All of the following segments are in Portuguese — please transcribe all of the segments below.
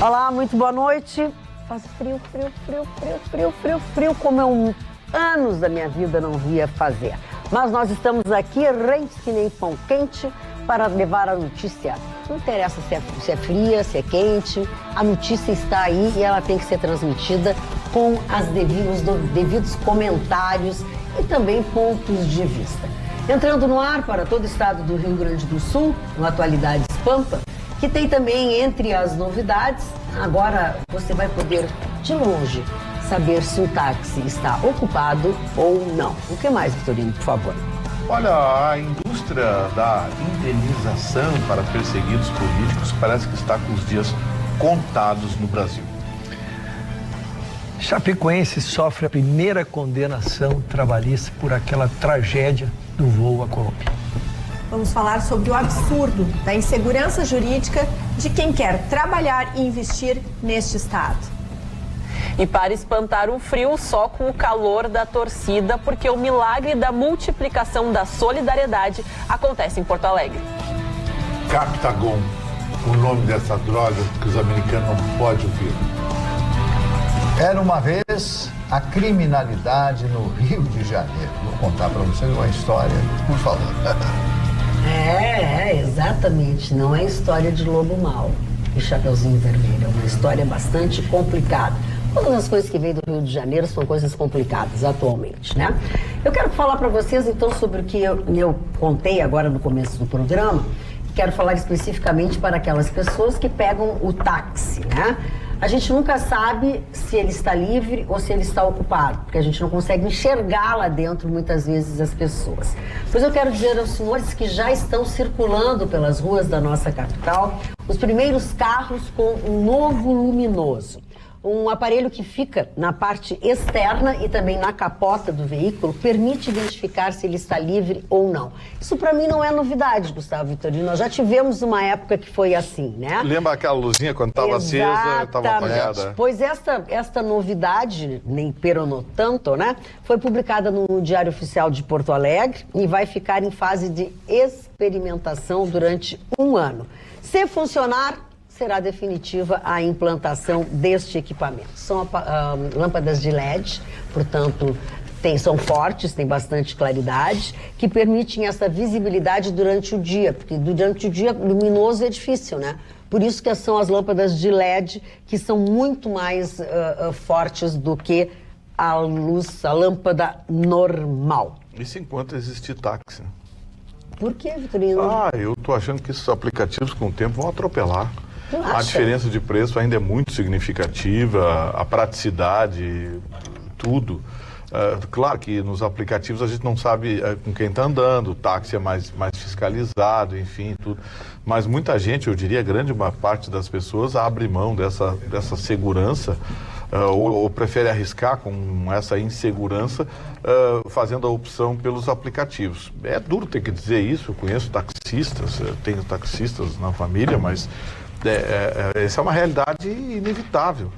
Olá, muito boa noite. Faz frio, como eu anos da minha vida não via fazer. Mas nós estamos aqui, rentes que nem pão quente, para levar a notícia. Não interessa se é fria, se é quente, a notícia está aí e ela tem que ser transmitida com os devidos comentários e também pontos de vista. Entrando no ar para todo o estado do Rio Grande do Sul, no Atualidades Pampa, que tem também entre as novidades, agora você vai poder, de longe, saber se o táxi está ocupado ou não. O que mais, Vitorino, por favor? Olha, a indústria da indenização para perseguidos políticos parece que está com os dias contados no Brasil. Chapecoense sofre a primeira condenação trabalhista por aquela tragédia do voo à Colômbia. Vamos falar sobre o absurdo da insegurança jurídica de quem quer trabalhar e investir neste estado. E para espantar o frio, só com o calor da torcida, porque o milagre da multiplicação da solidariedade acontece em Porto Alegre. Captagon, o nome dessa droga que os americanos não podem ouvir. Era uma vez a criminalidade no Rio de Janeiro. Vou contar para vocês uma história, por favor. Exatamente. Não é história de lobo mau e Chapeuzinho Vermelho. É uma história bastante complicada. Todas as coisas que vêm do Rio de Janeiro são coisas complicadas atualmente, né? Eu quero falar para vocês, então, sobre o que eu contei agora no começo do programa. Quero falar especificamente para aquelas pessoas que pegam o táxi, né? A gente nunca sabe se ele está livre ou se ele está ocupado, porque a gente não consegue enxergar lá dentro, muitas vezes, as pessoas. Pois eu quero dizer aos senhores que já estão circulando pelas ruas da nossa capital os primeiros carros com um novo luminoso. Um aparelho que fica na parte externa e também na capota do veículo permite identificar se ele está livre ou não. Isso para mim não é novidade, Gustavo Vitorino. Nós já tivemos uma época que foi assim, né? Lembra aquela luzinha quando estava acesa, estava apagada? Pois esta novidade, nem peronou tanto, né? Foi publicada no Diário Oficial de Porto Alegre e vai ficar em fase de experimentação durante 1 ano. Se funcionar, será definitiva a implantação deste equipamento. São lâmpadas de LED, portanto, são fortes, têm bastante claridade, que permitem essa visibilidade durante o dia, porque durante o dia luminoso é difícil, né? Por isso que são as lâmpadas de LED que são muito mais fortes do que a lâmpada normal. Isso enquanto existir táxi. Por que, Vitorino? Eu tô achando que esses aplicativos com o tempo vão atropelar. A diferença de preço ainda é muito significativa, a praticidade, tudo. Claro que nos aplicativos a gente não sabe com quem está andando, o táxi é mais fiscalizado, enfim, tudo. Mas muita gente, eu diria, grande parte das pessoas abre mão dessa segurança ou prefere arriscar com essa insegurança fazendo a opção pelos aplicativos. É duro ter que dizer isso, eu conheço taxistas, tenho taxistas na família, mas essa é uma realidade inevitável.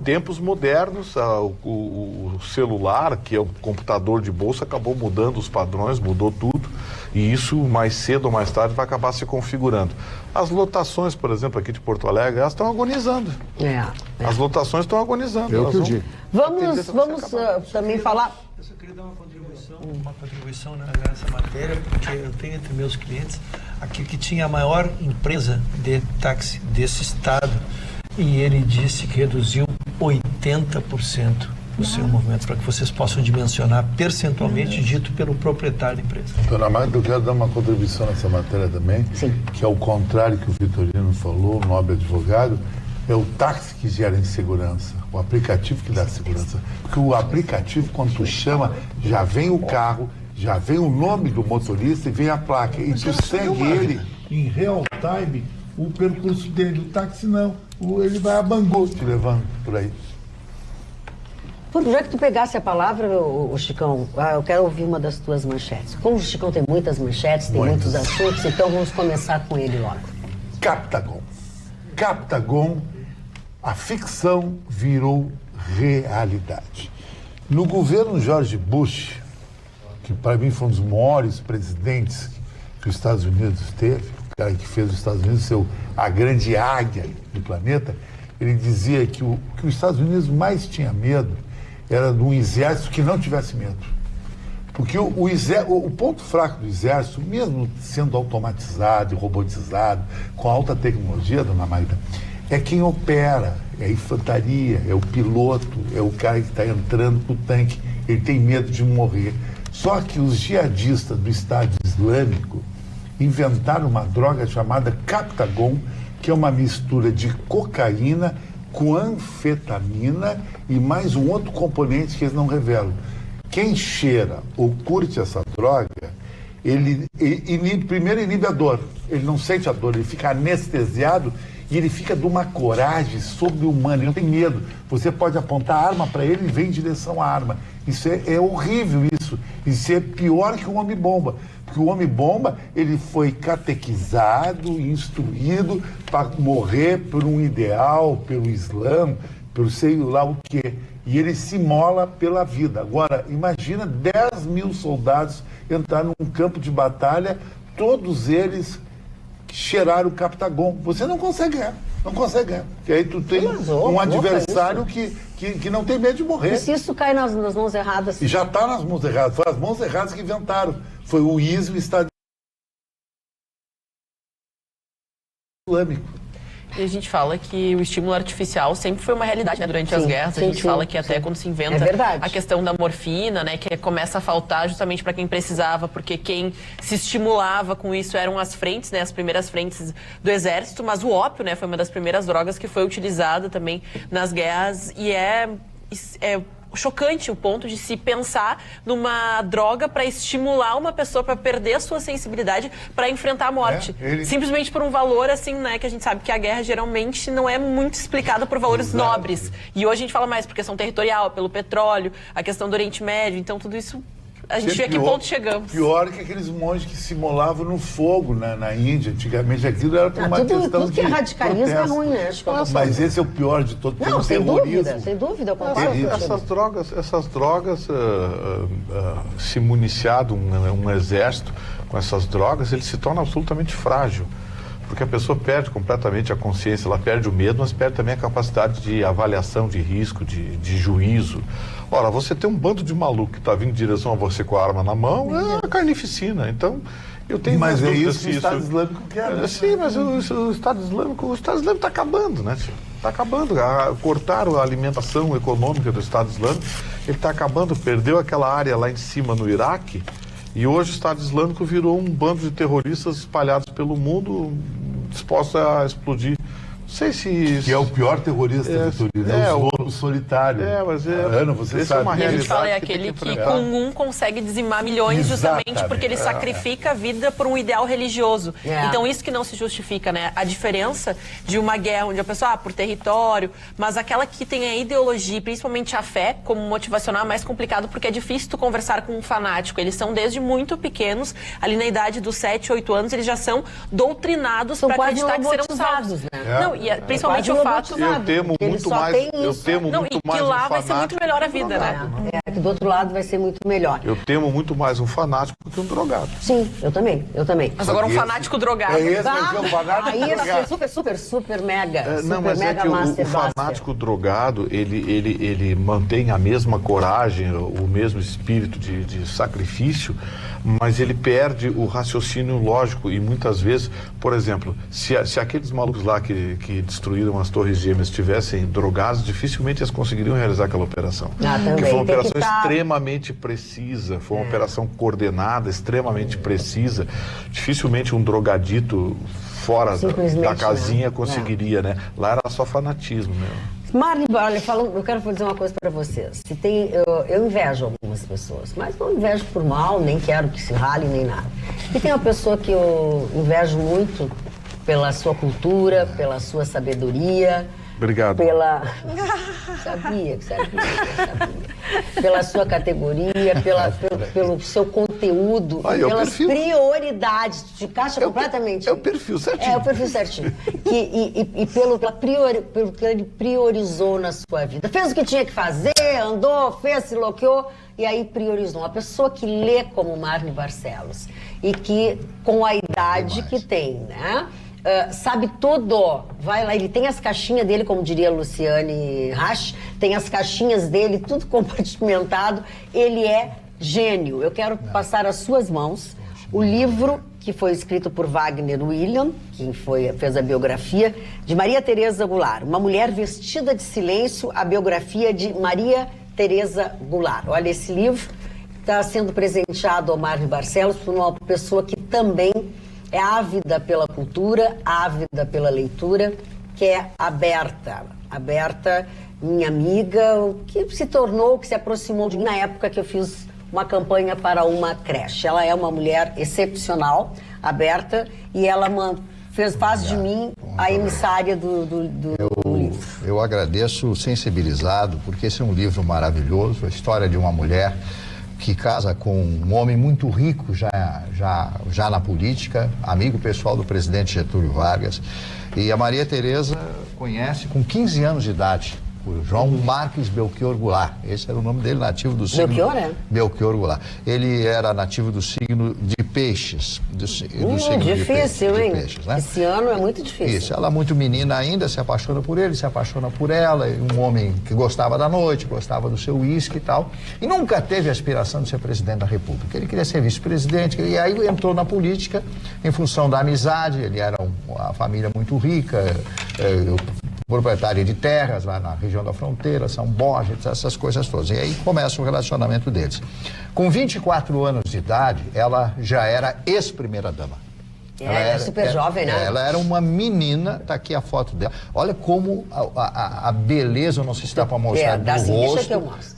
Tempos modernos, o celular, que é o computador de bolsa, acabou mudando os padrões, mudou tudo, e isso mais cedo ou mais tarde vai acabar se configurando. As lotações, por exemplo, aqui de Porto Alegre, elas estão agonizando. As lotações estão agonizando. Eu que eu digo. Vamos também falar... Eu só queria dar uma contribuição nessa matéria, porque eu tenho entre meus clientes aqui que tinha a maior empresa de táxi desse estado e ele disse que reduziu 80% o seu movimento, para que vocês possam dimensionar percentualmente dito pelo proprietário da empresa. Dona Magda, eu quero dar uma contribuição nessa matéria também, que é o contrário que o Vitorino falou, o nobre advogado, é o táxi que gera insegurança, o aplicativo que dá segurança. Porque o aplicativo, quando tu chama, já vem o carro, já vem o nome do motorista e vem a placa. E tu segue ele em real time, o percurso dele. O táxi não, ele vai a Bangu te levando por aí. Já que tu pegasse a palavra, ô Chicão, eu quero ouvir uma das tuas manchetes. Como o Chicão tem muitas manchetes, tem muitos assuntos, então vamos começar com ele logo. Captagon. Captagon, a ficção virou realidade. No governo George Bush, que para mim foi um dos maiores presidentes que os Estados Unidos teve, o cara que fez os Estados Unidos ser a grande águia do planeta, ele dizia que o que os Estados Unidos mais tinha medo era de um exército que não tivesse medo. Porque o ponto fraco do exército, mesmo sendo automatizado e robotizado, com alta tecnologia, dona Maida, é quem opera, é a infantaria, é o piloto, é o cara que está entrando com o tanque, ele tem medo de morrer. Só que os jihadistas do Estado Islâmico inventaram uma droga chamada Captagon, que é uma mistura de cocaína com anfetamina e mais um outro componente que eles não revelam. Quem cheira ou curte essa droga, primeiro inibe a dor, ele não sente a dor, ele fica anestesiado e ele fica de uma coragem sobre-humana, ele não tem medo. Você pode apontar a arma para ele e vem em direção à arma. Isso é horrível isso. Isso é pior que o homem-bomba. Porque o homem-bomba, ele foi catequizado, instruído para morrer por um ideal, pelo Islã, pelo sei lá o quê. E ele se mola pela vida. Agora, imagina 10 mil soldados entrar num campo de batalha, todos eles cheiraram o Captagon. Você não consegue ganhar. Não consegue ganhar. Porque aí tu tem um adversário que não tem medo de morrer. E se isso cai nas mãos erradas? E já está nas mãos erradas. Foi as mãos erradas que inventaram. Foi o ISIS, o Estado Islâmico. E a gente fala que o estímulo artificial sempre foi uma realidade, né? Durante as guerras. A gente fala que até quando se inventa a questão da morfina, né? Que começa a faltar justamente para quem precisava, porque quem se estimulava com isso eram as frentes, né? As primeiras frentes do exército. Mas o ópio, né? Foi uma das primeiras drogas que foi utilizada também nas guerras e é chocante o ponto de se pensar numa droga para estimular uma pessoa para perder a sua sensibilidade para enfrentar a morte. Simplesmente por um valor assim, né, que a gente sabe que a guerra geralmente não é muito explicada por valores nobres. E hoje a gente fala mais por questão territorial, pelo petróleo, a questão do Oriente Médio, então tudo isso a gente vê a que ponto chegamos. Pior que aqueles monges que se molavam no fogo na Índia. Antigamente aquilo era por uma questão tudo que é radicalismo é ruim, né? Mas esse é o pior de todos. Não, sem dúvida. Essas drogas, se municiar um exército com essas drogas, ele se torna absolutamente frágil. Porque a pessoa perde completamente a consciência, ela perde o medo, mas perde também a capacidade de avaliação de risco, de juízo. Ora, você tem um bando de maluco que está vindo em direção a você com a arma na mão, é carnificina. Então, eu tenho mas é isso que o Estado Islâmico quer, né? Sim, mas o Estado Islâmico está acabando, né? Está acabando. Cortaram a alimentação econômica do Estado Islâmico, ele está acabando, perdeu aquela área lá em cima no Iraque, e hoje o Estado Islâmico virou um bando de terroristas espalhados pelo mundo, dispostos a explodir. Não sei se... Que é o pior terrorista, Vitorino, é os lobos solitários. Mas Ana, você sabe. E a gente fala, é aquele que com um consegue dizimar milhões justamente porque ele sacrifica a vida por um ideal religioso. Então isso que não se justifica, né? A diferença de uma guerra onde a pessoa, por território, mas aquela que tem a ideologia, principalmente a fé, como motivacional é mais complicado porque é difícil tu conversar com um fanático. Eles são desde muito pequenos, ali na idade dos 7, 8 anos, eles já são doutrinados para acreditar que serão salvos. Não, e principalmente o fato... Eu temo muito mais... E que lá vai ser muito melhor a vida, né? Que do outro lado vai ser muito melhor. Eu temo muito mais um fanático do que um drogado. Sim, eu também. Mas agora um fanático drogado. Aí é super mega. O fanático drogado, ele mantém a mesma coragem, o mesmo espírito de sacrifício, mas ele perde o raciocínio lógico e muitas vezes, por exemplo, se aqueles malucos lá que destruíram as Torres Gêmeas estivessem drogados, dificilmente eles conseguiriam realizar aquela operação. Porque foi uma operação extremamente precisa, foi uma operação coordenada, extremamente precisa. Dificilmente um drogadito fora da casinha conseguiria, né? Lá era só fanatismo, né? Marli, olha, eu quero dizer uma coisa para vocês. Eu invejo algumas pessoas, mas não invejo por mal, nem quero que se rale, nem nada. E tem uma pessoa que eu invejo muito pela sua cultura, pela sua sabedoria. Obrigado. Sabia. Pela sua categoria, pelo seu conteúdo, pelas prioridades. Te encaixa completamente. É o perfil certinho. É o perfil certinho. Pelo que ele priorizou na sua vida. Fez o que tinha que fazer, andou, fez, se loqueou, e aí priorizou. Uma pessoa que lê como Marli Barcelos e que, com a idade que tem, né? sabe tudo. Vai lá, ele tem as caixinhas dele, como diria Luciane Rasch, tem as caixinhas dele, tudo compartimentado. Ele é gênio. Eu quero passar às suas mãos o livro que foi escrito por Wagner William, que fez a biografia, de Maria Tereza Goulart. Uma mulher vestida de silêncio, a biografia de Maria Tereza Goulart. Olha, esse livro está sendo presenteado ao Marvin Barcelos por uma pessoa que também é ávida pela cultura, ávida pela leitura, que é a Berta. A Berta, minha amiga, que se aproximou de mim na época que eu fiz uma campanha para uma creche. Ela é uma mulher excepcional, a Berta, e ela faz de mim a emissária do livro. Eu agradeço, sensibilizado, porque esse é um livro maravilhoso, a história de uma mulher que casa com um homem muito rico já na política, amigo pessoal do presidente Getúlio Vargas. E a Maria Tereza conhece com 15 anos de idade o João Marques Belchior Goulart. Esse era o nome dele, nativo do signo... Belchior, é? Belchior Goulart. Ele era nativo do signo de Peixes. Do signo difícil, de hein? Peixes, né? Esse ano é muito difícil. Isso, ela muito menina ainda, se apaixona por ele, se apaixona por ela, um homem que gostava da noite, gostava do seu uísque e tal, e nunca teve a aspiração de ser presidente da República. Ele queria ser vice-presidente, e aí entrou na política em função da amizade. Ele era uma família muito rica, proprietária de terras lá na região da fronteira, São Borges, essas coisas todas. E aí começa o relacionamento deles. Com 24 anos de idade, ela já era ex-primeira-dama. Ela era super jovem, né? Ela era uma menina, tá aqui a foto dela. Olha como a beleza, eu não sei se dá para mostrar,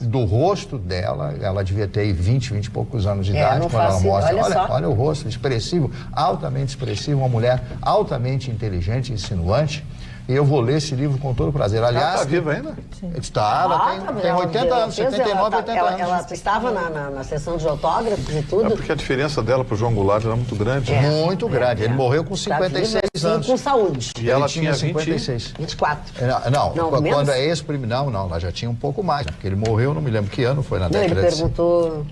do rosto dela. Ela devia ter 20 e poucos anos de idade quando ela mostra. Olha o rosto, expressivo, altamente expressivo, uma mulher altamente inteligente, insinuante. E eu vou ler esse livro com todo prazer. Aliás, ela está viva ainda? Está, ela tem 80 anos, 79, 80 anos. Ela estava na sessão de autógrafos e tudo. É porque a diferença dela para o João Goulart era muito grande. Muito grande. Ele morreu com 56 anos. Com saúde. E ela tinha 56. 24. Não, quando é ex-primeiro, não, ela já tinha um pouco mais. Porque ele morreu, não me lembro que ano, foi na década de... Ele perguntou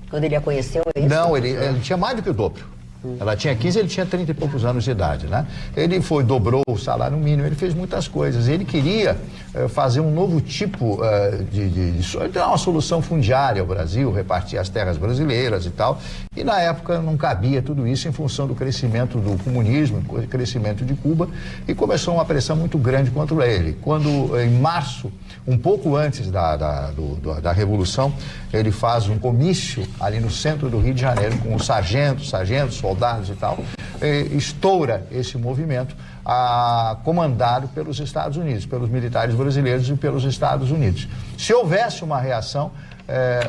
quando ele a conheceu, é isso? Não, ele tinha mais do que o dobro. Ela tinha 15, ele tinha 30 e poucos anos de idade, né? Ele dobrou o salário mínimo, ele fez muitas coisas. Ele queria fazer um novo tipo de dar uma solução fundiária ao Brasil, repartir as terras brasileiras e tal. E na época não cabia tudo isso em função do crescimento do comunismo, crescimento de Cuba, e começou uma pressão muito grande contra ele. Quando, em março, um pouco antes da Revolução, ele faz um comício ali no centro do Rio de Janeiro com os sargentos, soldados e tal, estoura esse movimento comandado pelos Estados Unidos, pelos militares brasileiros e pelos Estados Unidos. Se houvesse uma reação,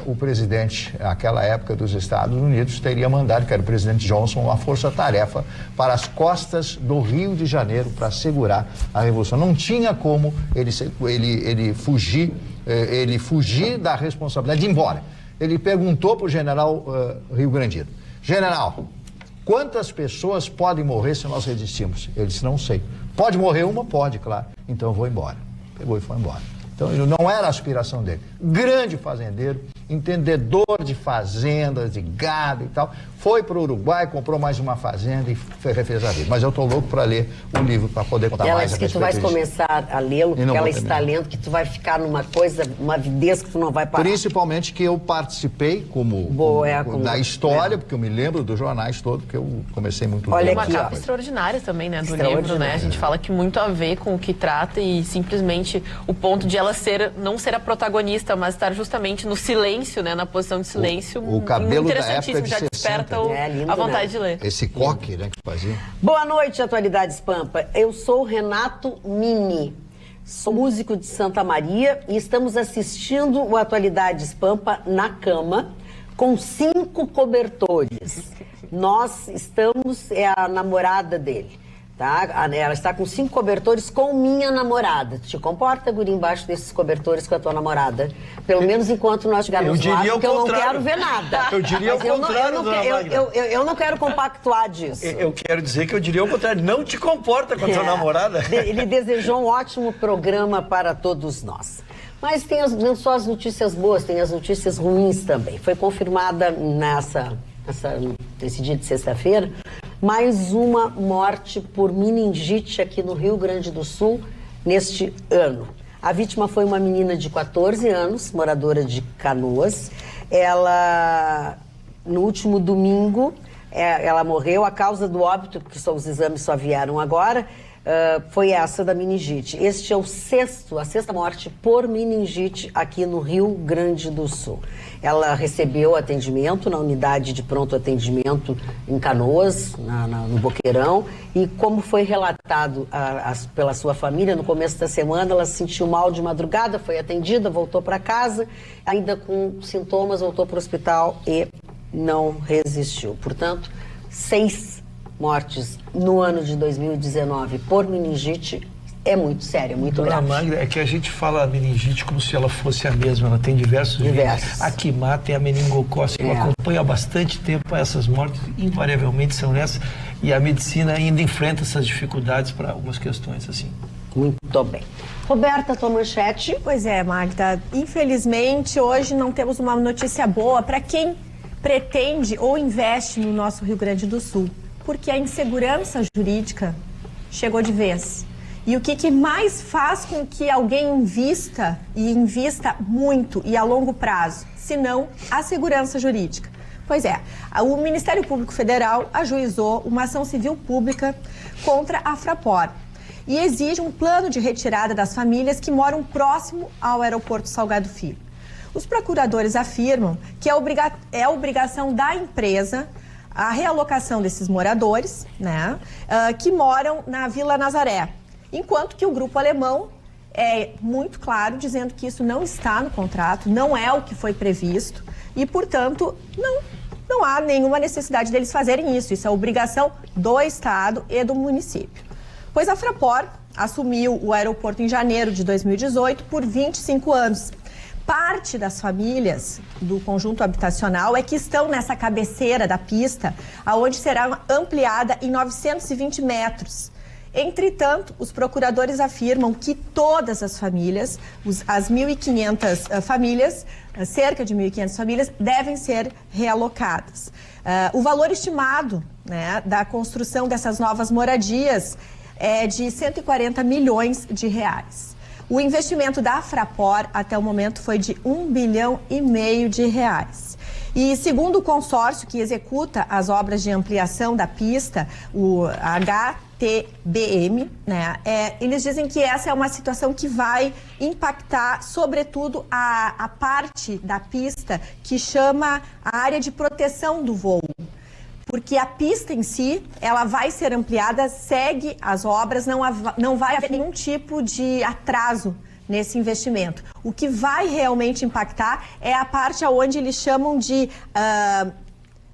o presidente, naquela época dos Estados Unidos, teria mandado, que era o presidente Johnson, uma força-tarefa para as costas do Rio de Janeiro para segurar a Revolução. Não tinha como ele fugir da responsabilidade de ir embora. Ele perguntou para o general Rio-Grandino: general, quantas pessoas podem morrer se nós resistirmos? Ele disse: não sei. Pode morrer uma? Pode, claro. Então eu vou embora. Pegou e foi embora. Então, não era a aspiração dele. Grande fazendeiro, entendedor de fazendas, de gado e tal. Foi para o Uruguai, comprou mais uma fazenda e refez a vida. Mas eu estou louco para ler o livro, para poder contar mais. Ela disse que tu vais começar a lê-lo, porque ela está lendo, que tu vai ficar numa coisa, uma avidez que tu não vai parar. Principalmente que eu participei da história, porque eu me lembro dos jornais todos, porque eu comecei muito... Olha aqui, uma capa extraordinária também, né, do livro, né? A gente fala que muito a ver com o que trata e simplesmente o ponto de ela não ser a protagonista, mas estar justamente no silêncio, né, na posição de silêncio. O cabelo da época de 60. A vontade de ler. Esse coque, né, que fazia. Boa noite, Atualidades Pampa. Eu sou Renato Mini, sou músico de Santa Maria e estamos assistindo o Atualidades Pampa na cama com 5 cobertores. Nós estamos, é a namorada dele, tá? Ela está com 5 cobertores com minha namorada. Te comporta, guri, embaixo desses cobertores com a tua namorada? Pelo menos enquanto nós estivermos lá, porque eu não quero ver nada. Eu diria o contrário, eu não quero compactuar disso. Eu quero dizer que eu diria o contrário. Não te comporta com a tua namorada. Ele desejou um ótimo programa para todos nós. Mas tem não só as notícias boas, tem as notícias ruins também. Foi confirmada nesse dia de sexta-feira mais uma morte por meningite aqui no Rio Grande do Sul neste ano. A vítima foi uma menina de 14 anos, moradora de Canoas. Ela, no último domingo, ela morreu. A causa do óbito, porque os exames só vieram agora, foi essa da meningite. Este é a sexta morte por meningite aqui no Rio Grande do Sul. Ela recebeu atendimento na unidade de pronto atendimento em Canoas, no Boqueirão, e como foi relatado pela sua família, no começo da semana ela se sentiu mal de madrugada, foi atendida, voltou para casa, ainda com sintomas, voltou para o hospital e não resistiu. Portanto, 6 mortes no ano de 2019 por meningite é muito sério, muito grave. Magda, é que a gente fala a meningite como se ela fosse a mesma, ela tem diversos vírus. A que mata é a meningococose, que acompanha há bastante tempo essas mortes, invariavelmente são essas, e a medicina ainda enfrenta essas dificuldades para algumas questões assim. Muito bem. Roberta, tua manchete? Pois é, Magda, infelizmente hoje não temos uma notícia boa para quem pretende ou investe no nosso Rio Grande do Sul, porque a insegurança jurídica chegou de vez. E o que mais faz com que alguém invista, e invista muito e a longo prazo, senão a segurança jurídica? Pois é, o Ministério Público Federal ajuizou uma ação civil pública contra a Fraport e exige um plano de retirada das famílias que moram próximo ao aeroporto Salgado Filho. Os procuradores afirmam que é obrigação da empresa a realocação desses moradores, né, que moram na Vila Nazaré, enquanto que o grupo alemão é muito claro dizendo que isso não está no contrato, não é o que foi previsto e, portanto, não há nenhuma necessidade deles fazerem isso. Isso é obrigação do Estado e do município. Pois a Fraport assumiu o aeroporto em janeiro de 2018 por 25 anos. Parte das famílias do conjunto habitacional é que estão nessa cabeceira da pista, aonde será ampliada em 920 metros. Entretanto, os procuradores afirmam que todas as famílias, as 1.500 famílias, cerca de 1.500 famílias, devem ser realocadas. O valor estimado, né, da construção dessas novas moradias é de 140 milhões de reais. O investimento da Fraport até o momento foi de 1,5 bilhão de reais. E segundo o consórcio que executa as obras de ampliação da pista, o HTBM, né, eles dizem que essa é uma situação que vai impactar, sobretudo, a parte da pista que chama a área de proteção do voo. Porque a pista em si, ela vai ser ampliada, segue as obras, não vai haver nenhum tipo de atraso nesse investimento. O que vai realmente impactar é a parte onde eles chamam de...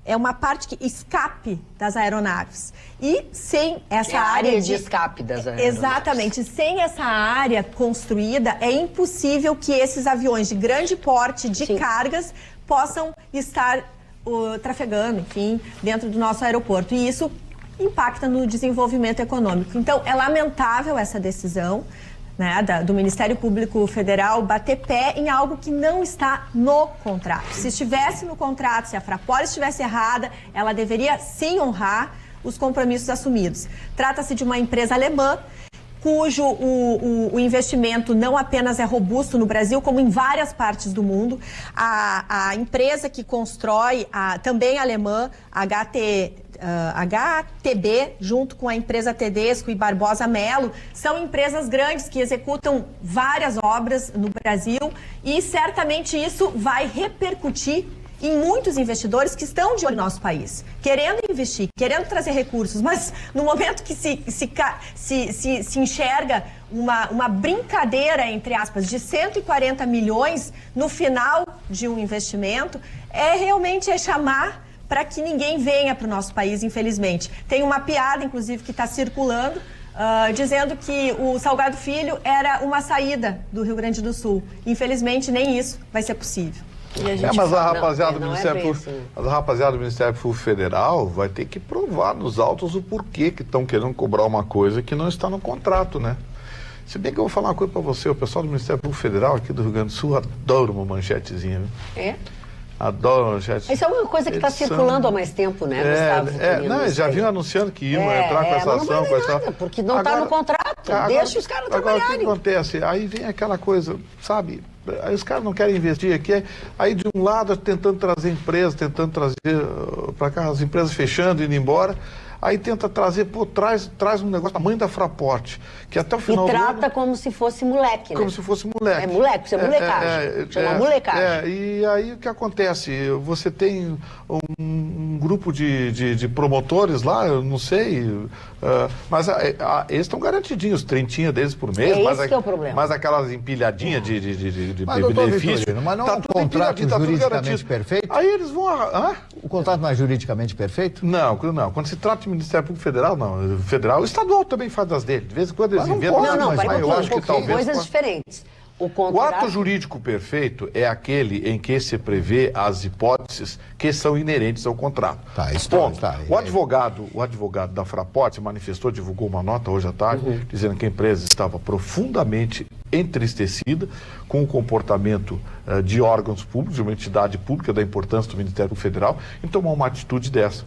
é uma parte que escape das aeronaves. E sem essa área de escape das aeronaves. Exatamente. Sem essa área construída, é impossível que esses aviões de grande porte de cargas possam estar trafegando, enfim, dentro do nosso aeroporto. E isso impacta no desenvolvimento econômico. Então, é lamentável essa decisão, né, do Ministério Público Federal bater pé em algo que não está no contrato. Se estivesse no contrato, se a Fraport estivesse errada, ela deveria sim honrar os compromissos assumidos. Trata-se de uma empresa alemã cujo o investimento não apenas é robusto no Brasil, como em várias partes do mundo. A empresa que constrói, também alemã, HTB, junto com a empresa Tedesco e Barbosa Melo, são empresas grandes que executam várias obras no Brasil e certamente isso vai repercutir em muitos investidores que estão de olho no nosso país, querendo investir, querendo trazer recursos, mas no momento que se enxerga uma brincadeira, entre aspas, de 140 milhões no final de um investimento, realmente chamar para que ninguém venha para o nosso país, infelizmente. Tem uma piada, inclusive, que está circulando, dizendo que o Salgado Filho era uma saída do Rio Grande do Sul. Infelizmente, nem isso vai ser possível. Mas a rapaziada do Ministério Público Federal vai ter que provar nos autos o porquê que estão querendo cobrar uma coisa que não está no contrato, né? Se bem que eu vou falar uma coisa para você, o pessoal do Ministério Público Federal aqui do Rio Grande do Sul adora uma manchetezinha, viu? Adoro manchete. Isso é uma coisa que está circulando há mais tempo, né, Gustavo? Não, já vinham anunciando que iam entrar com essa ação. Porque não está no contrato. Deixa os caras trabalharem. Agora, o que acontece? Aí vem aquela coisa, sabe? Aí os caras não querem investir aqui. Aí, de um lado, tentando trazer empresas, tentando trazer para cá, as empresas fechando, indo embora. Aí tenta trazer, traz um negócio, tamanho da Fraport, que até o final do ano... E trata como se fosse moleque, né? Como se fosse moleque. É moleque, isso é molecagem. Chama molecagem. E aí o que acontece? Você tem um grupo de promotores lá, eu não sei, mas eles estão garantidinhos, trintinha deles por mês. Esse que é o problema. Mas aquelas empilhadinhas de mas, benefício... Mas não é um contrato juridicamente perfeito? Aí eles vão... O contrato não é juridicamente perfeito? Não. Quando se trata de Ministério Público Federal, não. Federal, o estadual também faz das dele. De vez em quando eles inventam. Eu acho que talvez coisas diferentes. O ato jurídico perfeito é aquele em que se prevê as hipóteses que são inerentes ao contrato. O advogado da Fraport se manifestou, divulgou uma nota hoje à tarde, dizendo que a empresa estava profundamente entristecida com o comportamento de órgãos públicos, de uma entidade pública, da importância do Ministério Federal, em tomar uma atitude dessa.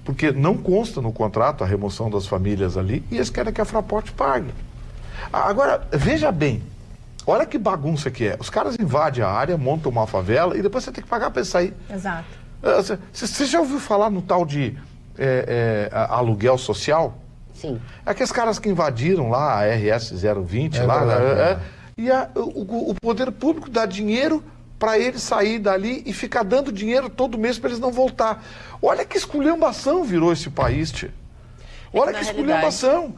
Porque não consta no contrato a remoção das famílias ali e eles querem que a Fraport pague. Agora, veja bem, olha que bagunça que é. Os caras invadem a área, montam uma favela e depois você tem que pagar para sair. Exato. Você já ouviu falar no tal de aluguel social? Sim. Aqueles caras que invadiram lá a RS 020, e o poder público dá dinheiro para eles sair dali e ficar dando dinheiro todo mês para eles não voltar. Olha que esculhambação virou esse país, tia. Olha que esculhambação.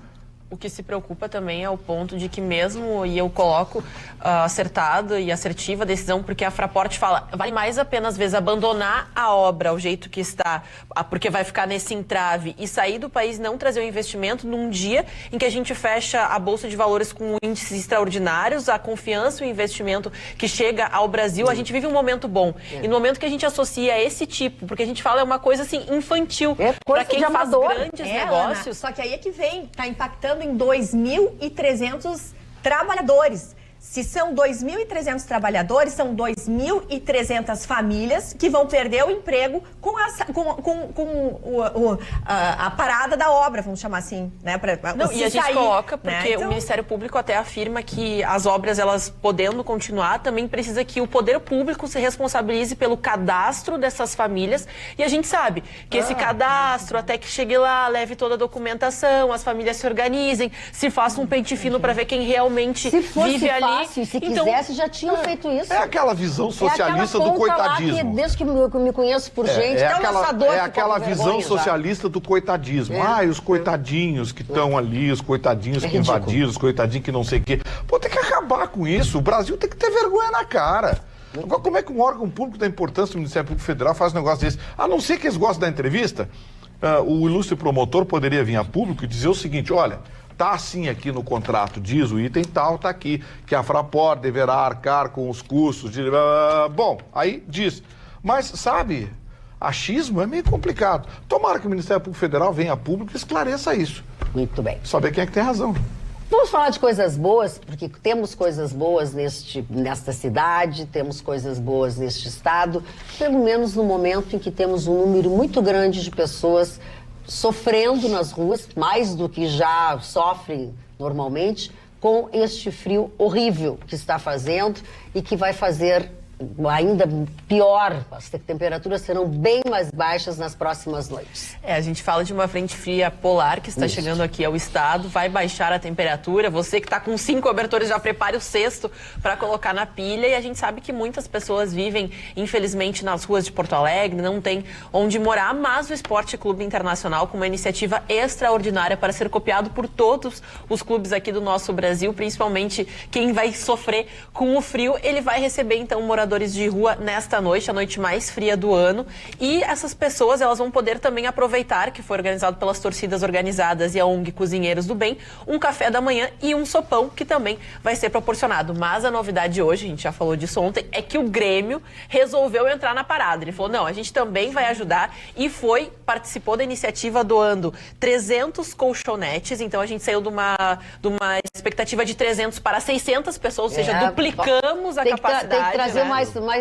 O que se preocupa também é o ponto de que mesmo, e eu coloco acertada e assertiva a decisão, porque a Fraport fala, vale mais a pena às vezes abandonar a obra ao jeito que está, porque vai ficar nesse entrave, e sair do país, não trazer o investimento num dia em que a gente fecha a Bolsa de Valores com índices extraordinários, a confiança e o investimento que chega ao Brasil, a gente vive um momento bom. E no momento que a gente associa esse tipo, porque a gente fala é uma coisa assim infantil, para quem faz grandes negócios. Ana, só que aí é que vem, tá impactando em 2.300 trabalhadores. Se são 2.300 trabalhadores, são 2.300 famílias que vão perder o emprego com a parada da obra, vamos chamar assim, né? E a gente coloca, porque o Ministério Público até afirma que as obras, elas podendo continuar, também precisa que o poder público se responsabilize pelo cadastro dessas famílias. E a gente sabe que esse cadastro, até que chegue lá, leve toda a documentação, as famílias se organizem, se faça um pente fino para ver quem realmente vive ali. Se quisesse, já tinham feito isso. É aquela visão socialista do coitadismo. Que, desde que eu me conheço por gente, é aquela visão socialista do coitadismo. Os coitadinhos que estão ali, os coitadinhos que invadiram, os coitadinhos que não sei o quê. Pô, tem que acabar com isso. O Brasil tem que ter vergonha na cara. Agora, como é que um órgão público da importância do Ministério Público Federal faz um negócio desse? A não ser que eles gostem da entrevista, o ilustre promotor poderia vir a público e dizer o seguinte, olha, tá assim aqui no contrato, diz o item tal, tá aqui, que a Fraport deverá arcar com os custos de... Bom, aí diz. Mas, sabe, achismo é meio complicado. Tomara que o Ministério Público Federal venha a público e esclareça isso. Muito bem. Saber quem é que tem razão. Vamos falar de coisas boas, porque temos coisas boas nesta cidade, temos coisas boas neste estado, pelo menos no momento em que temos um número muito grande de pessoas sofrendo nas ruas, mais do que já sofrem normalmente, com este frio horrível que está fazendo e que vai fazer ainda pior. As temperaturas serão bem mais baixas nas próximas noites. A gente fala de uma frente fria polar que está chegando aqui ao estado, vai baixar a temperatura. Você que está com 5 cobertores, já prepare o sexto para colocar na pilha. E a gente sabe que muitas pessoas vivem, infelizmente, nas ruas de Porto Alegre, não tem onde morar, mas o Esporte Clube Internacional, com uma iniciativa extraordinária para ser copiado por todos os clubes aqui do nosso Brasil, principalmente quem vai sofrer com o frio, ele vai receber, então, moradores de rua nesta noite, a noite mais fria do ano, e essas pessoas, elas vão poder também aproveitar, que foi organizado pelas torcidas organizadas e a ONG Cozinheiros do Bem, um café da manhã e um sopão, que também vai ser proporcionado. Mas a novidade hoje, a gente já falou disso ontem, é que o Grêmio resolveu entrar na parada. Ele falou, não, a gente também vai ajudar, e participou da iniciativa doando 300 colchonetes, então a gente saiu de uma expectativa de 300 para 600 pessoas, ou seja, duplicamos a capacidade. Tem que trazer uma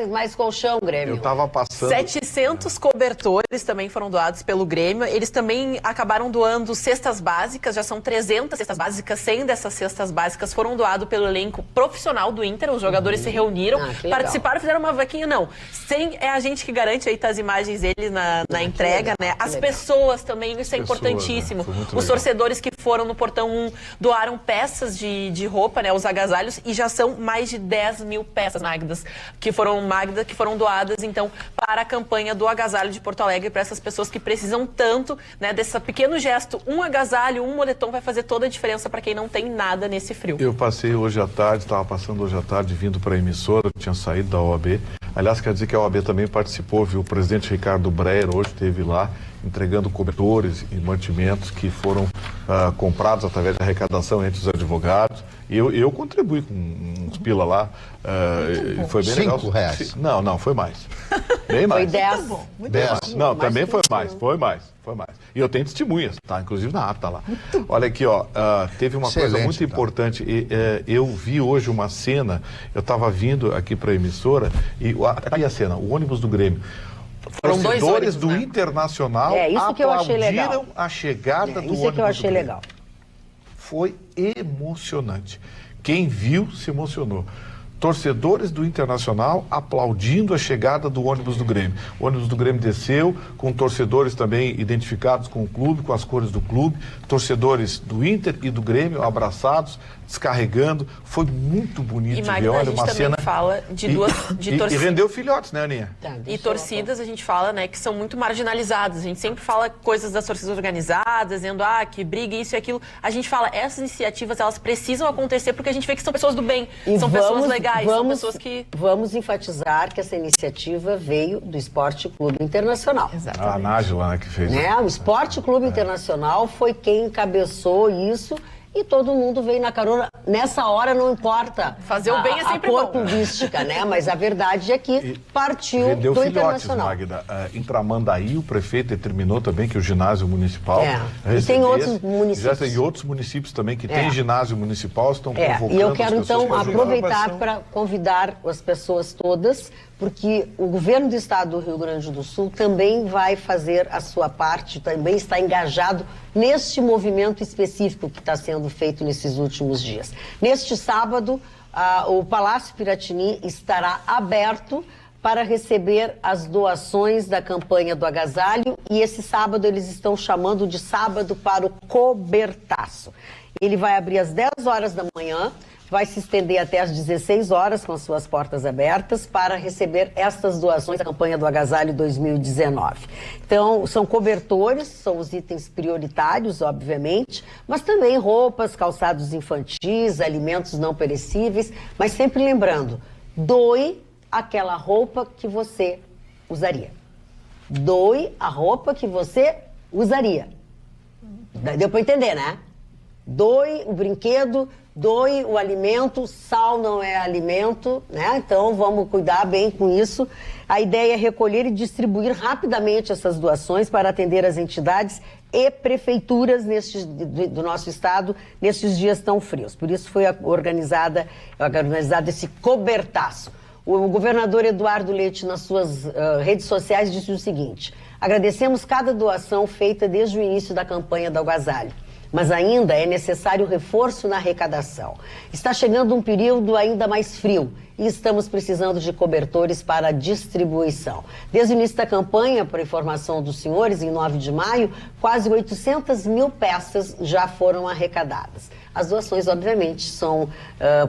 mais colchão, Grêmio. Eu tava passando... 700 cobertores também foram doados pelo Grêmio. Eles também acabaram doando cestas básicas, já são 300 cestas básicas. 100 dessas cestas básicas foram doadas pelo elenco profissional do Inter. Os jogadores se reuniram, participaram, fizeram uma vaquinha. Não, 100 é a gente que garante, aí tá as imagens deles na entrega, né? As pessoas também, isso é importantíssimo. Né? Os torcedores que foram no Portão 1 doaram peças de roupa, né? Os agasalhos, e já são mais de 10 mil peças, Magda, que foram doadas, então, para a campanha do agasalho de Porto Alegre, para essas pessoas que precisam tanto, né, desse pequeno gesto. Um agasalho, um moletom vai fazer toda a diferença para quem não tem nada nesse frio. Eu passei hoje à tarde, estava passando hoje à tarde, vindo para a emissora, eu tinha saído da OAB. Aliás, quer dizer que a OAB também participou, viu? O presidente Ricardo Breyer hoje esteve lá entregando cobertores e mantimentos que foram comprados através da arrecadação entre os advogados. E eu contribuí com uns pila lá. Foi bem legal. R$5? Não, foi mais. Bem mais. Foi 10. Não, também foi mais. E eu tenho testemunhas, tá? Inclusive na ata lá. Olha aqui, ó, teve uma coisa muito importante. Eu vi hoje uma cena, eu estava vindo aqui para a emissora, e a cena, o ônibus do Grêmio. Foram dois ônibus, do Internacional isso que eu achei legal. aplaudiram a chegada do ônibus. Isso que eu achei legal. Foi emocionante. Quem viu se emocionou. Torcedores do Internacional aplaudindo a chegada do ônibus do Grêmio. O ônibus do Grêmio desceu, com torcedores também identificados com o clube, com as cores do clube, torcedores do Inter e do Grêmio abraçados, descarregando. Foi muito bonito de ver. Olha, uma cena. Fala de torcidas. E rendeu filhotes, né, Aninha? E torcidas, a gente fala, né, que são muito marginalizadas. A gente sempre fala coisas das torcidas organizadas, dizendo, que briga, isso e aquilo. A gente fala, essas iniciativas, elas precisam acontecer porque a gente vê que são pessoas do bem, são pessoas legais, são pessoas que... Vamos enfatizar que essa iniciativa veio do Esporte Clube Internacional. A Nájila, né, que fez. O Esporte Clube Internacional foi quem encabeçou isso. E todo mundo veio na carona. Nessa hora não importa fazer o bem é sempre a cor clubística, né? Mas a verdade é que partiu do filhotes, Internacional. Magda. Em Tramandaí, o prefeito determinou também que o ginásio municipal e tem outros municípios. E outros municípios também que têm ginásio municipal estão convocando. E eu quero então aproveitar para convidar as pessoas todas, porque o governo do estado do Rio Grande do Sul também vai fazer a sua parte, também está engajado neste movimento específico que está sendo feito nesses últimos dias. Neste sábado, o Palácio Piratini estará aberto para receber as doações da campanha do agasalho, e esse sábado eles estão chamando de sábado para o cobertaço. Ele vai abrir às 10 horas da manhã, vai se estender até às 16 horas com as suas portas abertas para receber estas doações da campanha do agasalho 2019. Então, são cobertores, são os itens prioritários, obviamente, mas também roupas, calçados infantis, alimentos não perecíveis, mas sempre lembrando, doe aquela roupa que você usaria. Doe a roupa que você usaria. Deu para entender, né? Doe o brinquedo, doe o alimento, sal não é alimento, né? Então vamos cuidar bem com isso. A ideia é recolher e distribuir rapidamente essas doações para atender as entidades e prefeituras do nosso estado nesses dias tão frios. Por isso foi organizado esse cobertaço. O governador Eduardo Leite, nas suas redes sociais, disse o seguinte: agradecemos cada doação feita desde o início da campanha do agasalho, mas ainda é necessário reforço na arrecadação. Está chegando um período ainda mais frio e estamos precisando de cobertores para distribuição. Desde o início da campanha, por informação dos senhores, em 9 de maio, quase 800 mil peças já foram arrecadadas. As doações, obviamente, são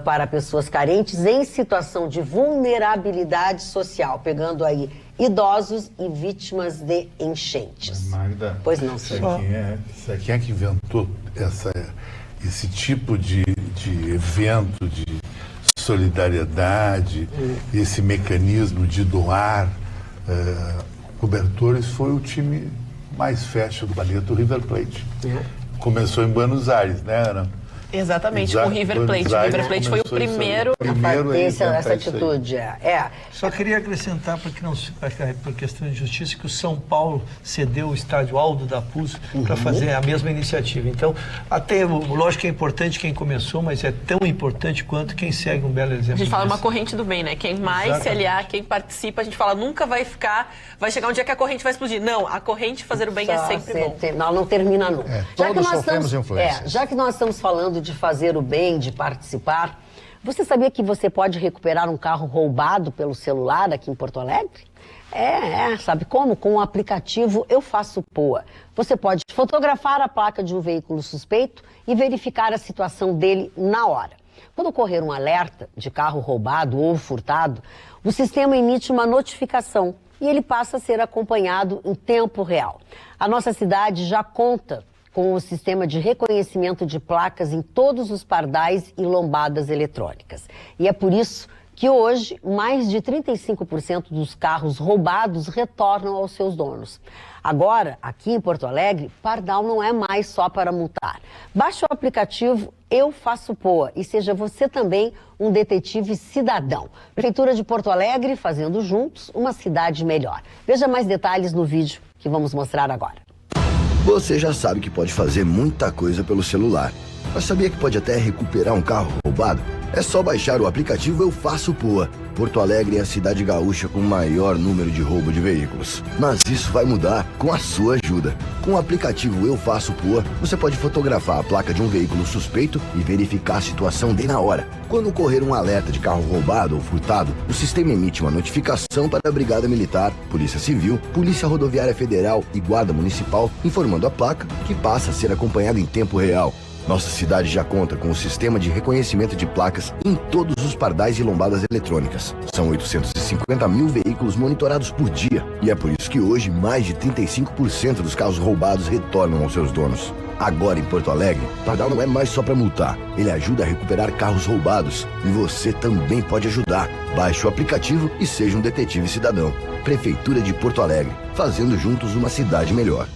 para pessoas carentes em situação de vulnerabilidade social, pegando aí idosos e vítimas de enchentes. Mas, Magda, pois não, senhor. Sabe quem é que inventou esse tipo de evento de solidariedade, esse mecanismo de doar cobertores? Foi o time mais fashion do planeta, o River Plate. Começou em Buenos Aires, né, Ana? Exatamente, com o River Plate. O River Plate foi o primeiro a ter essa atitude. Só queria acrescentar, por questão de justiça, que o São Paulo cedeu o estádio Aldo da Puz para fazer a mesma iniciativa. Então, até, lógico que é importante quem começou, mas é tão importante quanto quem segue um belo exemplo. A gente fala uma corrente do bem, né? Quem mais se aliar, quem participa, a gente fala, nunca vai chegar um dia que a corrente vai explodir. Não, a corrente fazer o bem é sempre bom. Não termina nunca. Todos sofremos influências. Já que nós estamos falando de fazer o bem, de participar, você sabia que você pode recuperar um carro roubado pelo celular aqui em Porto Alegre? Sabe como? Com o aplicativo Eu Faço Poa. Você pode fotografar a placa de um veículo suspeito e verificar a situação dele na hora. Quando ocorrer um alerta de carro roubado ou furtado, o sistema emite uma notificação e ele passa a ser acompanhado em tempo real. A nossa cidade já conta com o sistema de reconhecimento de placas em todos os pardais e lombadas eletrônicas. E é por isso que hoje mais de 35% dos carros roubados retornam aos seus donos. Agora, aqui em Porto Alegre, pardal não é mais só para multar. Baixe o aplicativo Eu Faço Poa e seja você também um detetive cidadão. Prefeitura de Porto Alegre, fazendo juntos uma cidade melhor. Veja mais detalhes no vídeo que vamos mostrar agora. Você já sabe que pode fazer muita coisa pelo celular, mas sabia que pode até recuperar um carro roubado? É só baixar o aplicativo Eu Faço Poa. Porto Alegre é a cidade gaúcha com o maior número de roubo de veículos. Mas isso vai mudar com a sua ajuda. Com o aplicativo Eu Faço Poa, você pode fotografar a placa de um veículo suspeito e verificar a situação dele na hora. Quando ocorrer um alerta de carro roubado ou furtado, o sistema emite uma notificação para a Brigada Militar, Polícia Civil, Polícia Rodoviária Federal e Guarda Municipal, informando a placa, que passa a ser acompanhada em tempo real. Nossa cidade já conta com o sistema de reconhecimento de placas em todos os pardais e lombadas eletrônicas. São 850 mil veículos monitorados por dia. E é por isso que hoje mais de 35% dos carros roubados retornam aos seus donos. Agora em Porto Alegre, pardal não é mais só para multar. Ele ajuda a recuperar carros roubados. E você também pode ajudar. Baixe o aplicativo e seja um detetive cidadão. Prefeitura de Porto Alegre, fazendo juntos uma cidade melhor.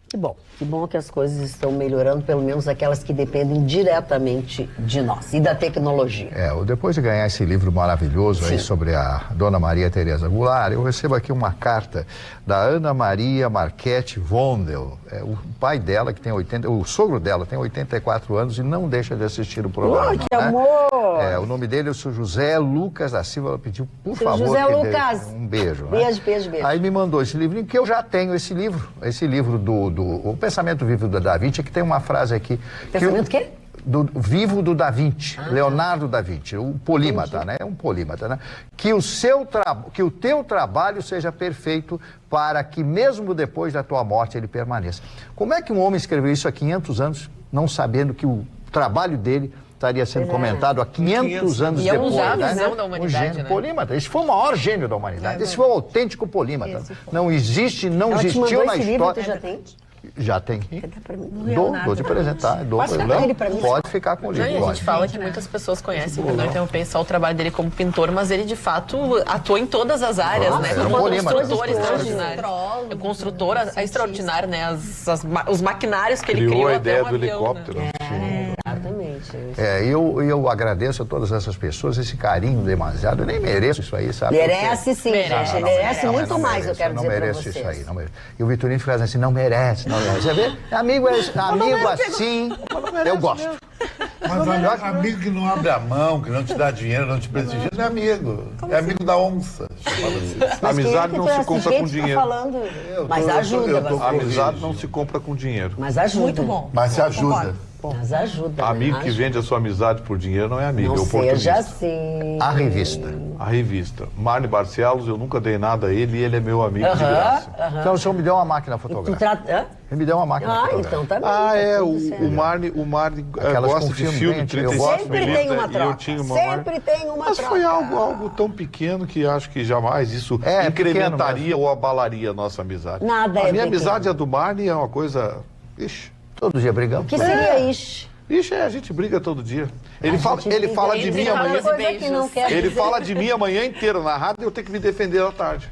Que bom que as coisas estão melhorando, pelo menos aquelas que dependem diretamente de nós e da tecnologia. Depois de ganhar esse livro maravilhoso aí sobre a Dona Maria Tereza Goulart, eu recebo aqui uma carta da Ana Maria Marchetti Vondel. O pai dela, o sogro dela tem 84 anos e não deixa de assistir o programa. Que amor! O nome dele é o Sr. José Lucas da Silva. Ela pediu, por Sr. favor, José Lucas. Um beijo. Beijo. Aí me mandou esse livrinho, que eu já tenho esse livro o Pensamento Vivo do Da Vinci, que tem uma frase aqui. Pensamento o quê? Vivo do Da Vinci, Leonardo da Vinci, o polímata, né? É um polímata, né? Que o teu trabalho seja perfeito para que mesmo depois da tua morte ele permaneça. Como é que um homem escreveu isso há 500 anos, não sabendo que o trabalho dele estaria sendo comentado há 500 anos depois, né? Visão da humanidade, um gênio, polímata. Esse foi o maior gênio da humanidade. Esse foi o autêntico polímata. Não existiu na história. Livro, tu já tem? Já tem. Dou de apresentar. Pode ficar com o livro. A gente fala que muitas pessoas conhecem o Pintor, então pensa o trabalho dele como pintor, mas ele de fato atua em todas as áreas, né? Como construtor extraordinário. Construtor extraordinário, né? Os maquinários que ele criou a até ideia um do avião, helicóptero. Né? Exatamente. Eu agradeço a todas essas pessoas esse carinho demasiado. Eu nem mereço isso aí, sabe? Merece sim, gente. Merece muito mais, eu quero dizer pra vocês. Não mereço isso aí, não mereço. E o Vitorino fica assim, não merece. Você vê? Amigo assim, eu gosto. Mas amigo que não abre a mão, que não te dá dinheiro, não te prestigia, não é amigo. É amigo da onça. Amizade não se compra com dinheiro. Mas ajuda. Amizade não se compra com dinheiro. Mas ajuda. Muito bom. Mas se ajuda. Mas ajuda. Amigo que vende a sua amizade por dinheiro não é amigo, é não oportunista. Seja assim. A revista. A revista. Marne Barcelos, eu nunca dei nada a ele e ele é meu amigo de graça. Então o senhor me deu uma máquina fotográfica. Ele me deu uma máquina fotográfica. Então tá bem. O Marne gosta de filme 35mm e eu tinha uma Marne. Sempre tem uma Mas troca. foi algo tão pequeno que acho que jamais isso incrementaria ou abalaria a nossa amizade. Nada a é minha pequeno. amizade e a do Marne é uma coisa... Ixi. Todo dia brigamos. O que seria isso? Ixi, a gente briga todo dia. Ele fala de mim amanhã. Ele fala de mim a manhã inteira na rádio e eu tenho que me defender à tarde.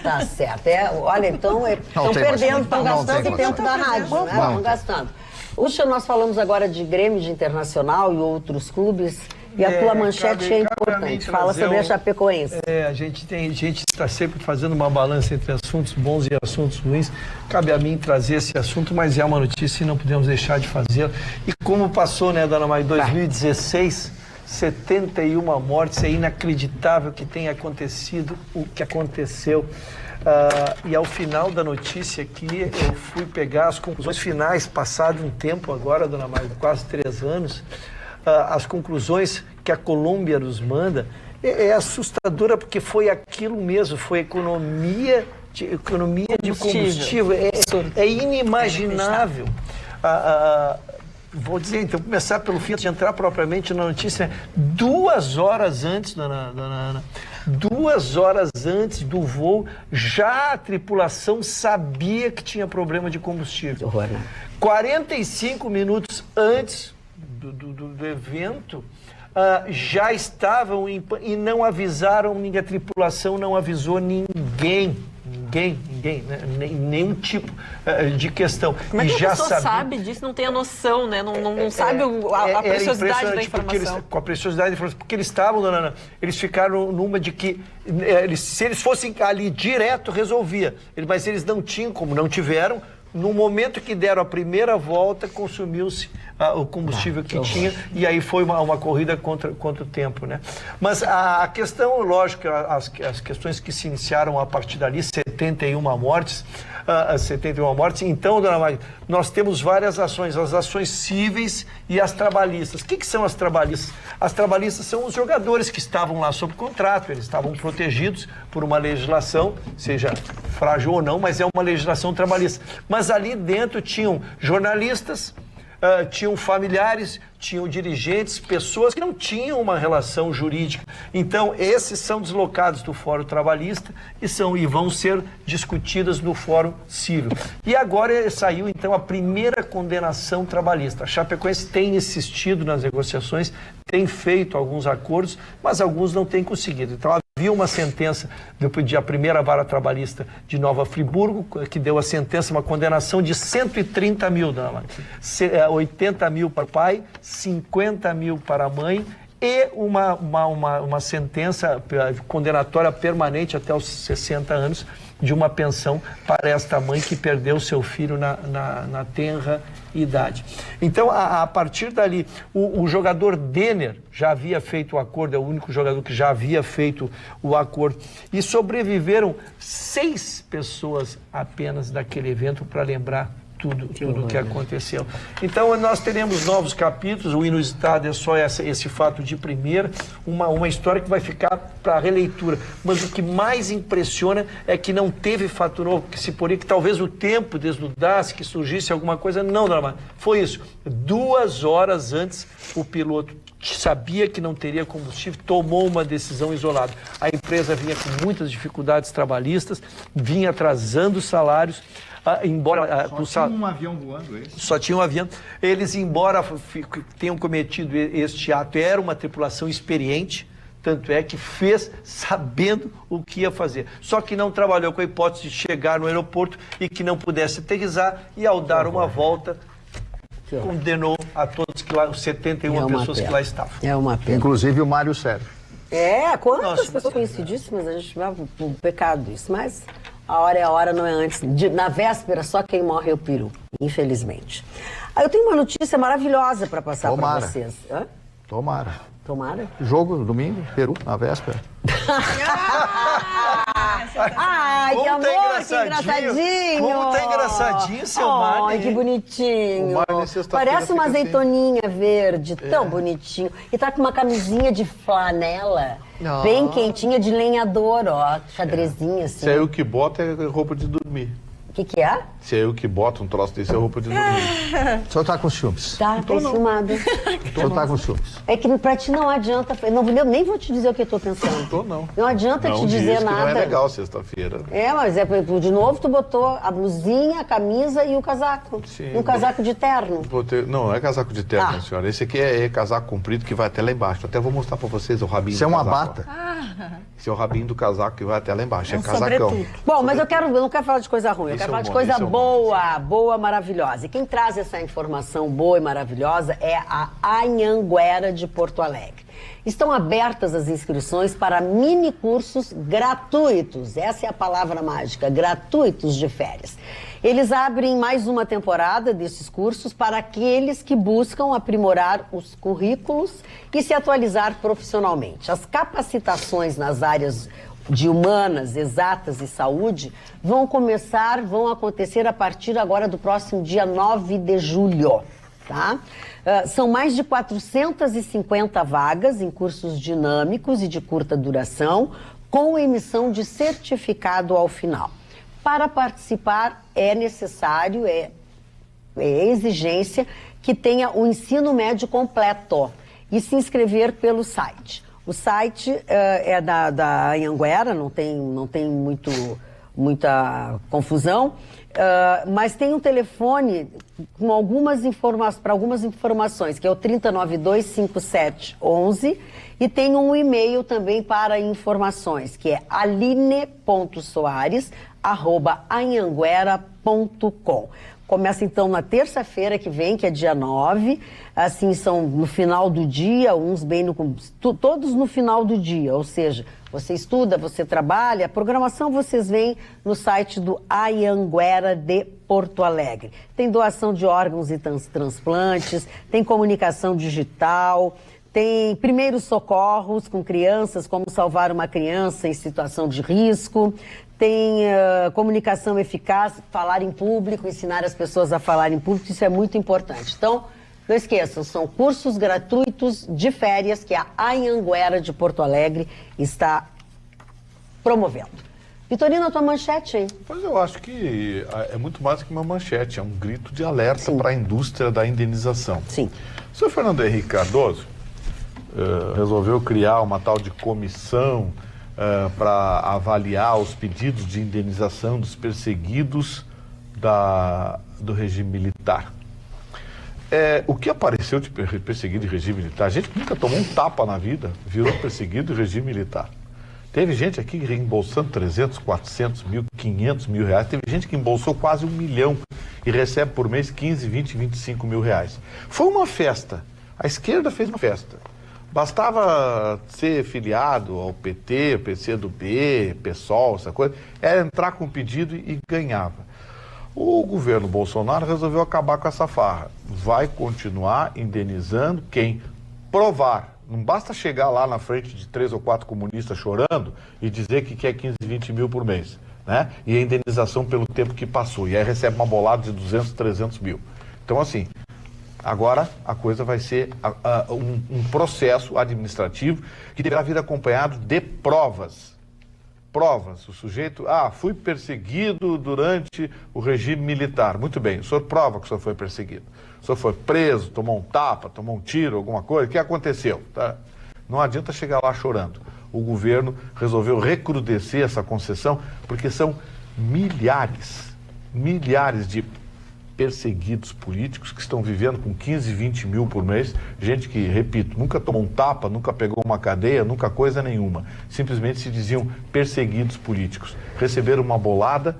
Tá certo. Olha, então estão perdendo, estão gastando o tempo da rádio, né? Vão gastando. Puxa, nós falamos agora de Grêmio, de Internacional e outros clubes. E a tua manchete é importante. Fala sobre a Chapecoense. A gente está sempre fazendo uma balança entre assuntos bons e assuntos ruins. Cabe a mim trazer esse assunto, mas é uma notícia e não podemos deixar de fazê-lo. E como passou, né, dona Maria, 2016, 71 mortes, é inacreditável que tenha acontecido o que aconteceu. E ao final da notícia aqui, eu fui pegar as conclusões finais, passado um tempo agora, dona Maria, quase 3 anos. As conclusões que a Colômbia nos manda é assustadora, porque foi aquilo mesmo, foi economia de combustível. É inimaginável. Vou dizer, então, começar pelo fim, antes de entrar propriamente na notícia, 2 horas antes, dona Ana, 2 horas antes do voo, já a tripulação sabia que tinha problema de combustível. 45 minutos antes do evento, já estavam e não avisaram, a tripulação não avisou ninguém, né? Nenhum tipo de questão. Como é que a pessoa sabe disso, não tem a noção, né? Não sabe a preciosidade da informação. Com a preciosidade da informação, porque eles estavam, dona Ana, eles ficaram numa de que, se eles fossem ali direto, resolvia. Mas eles não tinham, como não tiveram. No momento que deram a primeira volta, consumiu-se o combustível que tinha, e aí foi uma corrida contra o tempo, né? Mas a questão, lógico, as questões que se iniciaram a partir dali, 71 mortes, então, dona Maria, nós temos várias ações, as ações cíveis e as trabalhistas. O que são as trabalhistas? As trabalhistas são os jogadores que estavam lá sob contrato, eles estavam protegidos por uma legislação, seja frágil ou não, mas é uma legislação trabalhista. Mas ali dentro tinham jornalistas, tinham familiares, tinham dirigentes, pessoas que não tinham uma relação jurídica. Então, esses são deslocados do Fórum Trabalhista e vão ser discutidas no Fórum Civil. E agora saiu, então, a primeira condenação trabalhista. A Chapecoense tem insistido nas negociações, tem feito alguns acordos, mas alguns não têm conseguido. Então, havia uma sentença da primeira vara trabalhista de Nova Friburgo, que deu a sentença, uma condenação de 130 mil, 80 mil para o pai, 50 mil para a mãe e uma sentença condenatória permanente até os 60 anos de uma pensão para esta mãe que perdeu seu filho na tenra idade. Então, a partir dali, o jogador Denner já havia feito o acordo, é o único jogador que já havia feito o acordo, e sobreviveram 6 pessoas apenas daquele evento, para lembrar tudo o que aconteceu. Então, nós teremos novos capítulos, o inusitado é só esse fato de primeira, uma história que vai ficar para releitura. Mas o que mais impressiona é que não teve fato novo, que se poderia que talvez o tempo desnudasse, que surgisse alguma coisa. Não, Dona, foi isso. 2 horas antes, o piloto sabia que não teria combustível, tomou uma decisão isolada. A empresa vinha com muitas dificuldades trabalhistas, vinha atrasando salários, só tinha um avião voando, é isso? Só tinha um avião. Eles, embora tenham cometido este ato, era uma tripulação experiente, tanto é que fez sabendo o que ia fazer. Só que não trabalhou com a hipótese de chegar no aeroporto e que não pudesse aterrissar, e ao dar uma volta, condenou a todos que lá, os 71 pessoas que lá estavam. É uma pena. Inclusive o Mário Sérgio. Quantas pessoas conhecidíssimas, a gente vai um pecado isso, mas a hora não é antes. Na véspera, só quem morre é o peru, infelizmente. Eu tenho uma notícia maravilhosa para passar para vocês. Tomara. Tomara? Jogo, domingo, Peru, na véspera. Ai, que amor, que engraçadinho. Como tá engraçadinho, seu Marley. Ai, que bonitinho. Parece uma azeitoninha verde, tão bonitinho. E tá com uma camisinha de flanela, bem quentinha, de lenhador, xadrezinha, assim. Se é eu que boto, é roupa de dormir. O que é? Se é eu que boto um troço desse, é roupa de dormir. O senhor tá com ciúmes. Tá, tô enciumada. O senhor tá com ciúmes. É que pra ti não adianta, eu nem vou te dizer o que eu tô pensando. Não tô, não. Não adianta te dizer nada. Não é legal sexta-feira. Mas de novo tu botou a blusinha, a camisa e o casaco. Sim. E um casaco de terno. Não é casaco de terno, senhora. Esse aqui é casaco comprido que vai até lá embaixo. Até vou mostrar pra vocês o rabinho do casaco. Isso é uma bata. Esse é o rabinho do casaco que vai até lá embaixo. É casacão. Bom, mas eu não quero falar de coisa ruim. Eu quero falar de coisa boa. boa, maravilhosa. E quem traz essa informação boa e maravilhosa é a Anhanguera de Porto Alegre. Estão abertas as inscrições para mini cursos gratuitos. Essa é a palavra mágica, gratuitos de férias. Eles abrem mais uma temporada desses cursos para aqueles que buscam aprimorar os currículos e se atualizar profissionalmente. As capacitações nas áreas de humanas, exatas e saúde vão acontecer a partir agora do próximo dia 9 de julho. Tá? São mais de 450 vagas em cursos dinâmicos e de curta duração, com emissão de certificado ao final. Para participar é necessário, é exigência que tenha o ensino médio completo e se inscrever pelo site. O site é da Anhanguera, não tem muita confusão, mas tem um telefone com para algumas informações, que é o 3092-5711, e tem um e-mail também para informações, que é aline.soares@anhanguera.com. Começa então na terça-feira que vem, que é dia 9, assim, são no final do dia, todos no final do dia, ou seja, você estuda, você trabalha, a programação vocês veem no site do Anhanguera de Porto Alegre. Tem doação de órgãos e transplantes, tem comunicação digital, tem primeiros socorros com crianças, como salvar uma criança em situação de risco, tem comunicação eficaz, falar em público, ensinar as pessoas a falar em público, isso é muito importante. Então, não esqueçam, são cursos gratuitos de férias que a Anhanguera de Porto Alegre está promovendo. Vitorino, a tua manchete, hein? Pois eu acho que é muito mais que uma manchete, é um grito de alerta para a indústria da indenização. Sim. O senhor Fernando Henrique Cardoso resolveu criar uma tal de comissão para avaliar os pedidos de indenização dos perseguidos do regime militar. O que apareceu de perseguido de regime militar? A gente nunca tomou um tapa na vida, virou perseguido de regime militar. Teve gente aqui reembolsando 300, 400 mil, 500 mil reais. Teve gente que embolsou quase 1 milhão e recebe por mês 15, 20, 25 mil reais. Foi uma festa. A esquerda fez uma festa. Bastava ser filiado ao PT, PCdoB, PSOL, essa coisa, era entrar com o pedido e ganhava. O governo Bolsonaro resolveu acabar com essa farra. Vai continuar indenizando quem provar. Não basta chegar lá na frente de 3 ou 4 comunistas chorando e dizer que quer 15, 20 mil por mês, né? E a indenização pelo tempo que passou. E aí recebe uma bolada de 200, 300 mil. Então, assim, agora a coisa vai ser um processo administrativo que deverá vir acompanhado de provas. Provas. O sujeito, fui perseguido durante o regime militar. Muito bem, o senhor prova que o senhor foi perseguido. O senhor foi preso, tomou um tapa, tomou um tiro, alguma coisa. O que aconteceu? Tá? Não adianta chegar lá chorando. O governo resolveu recrudescer essa concessão porque são milhares de perseguidos políticos que estão vivendo com 15, 20 mil por mês, gente que, repito, nunca tomou um tapa, nunca pegou uma cadeia, nunca coisa nenhuma, simplesmente se diziam perseguidos políticos, receberam uma bolada,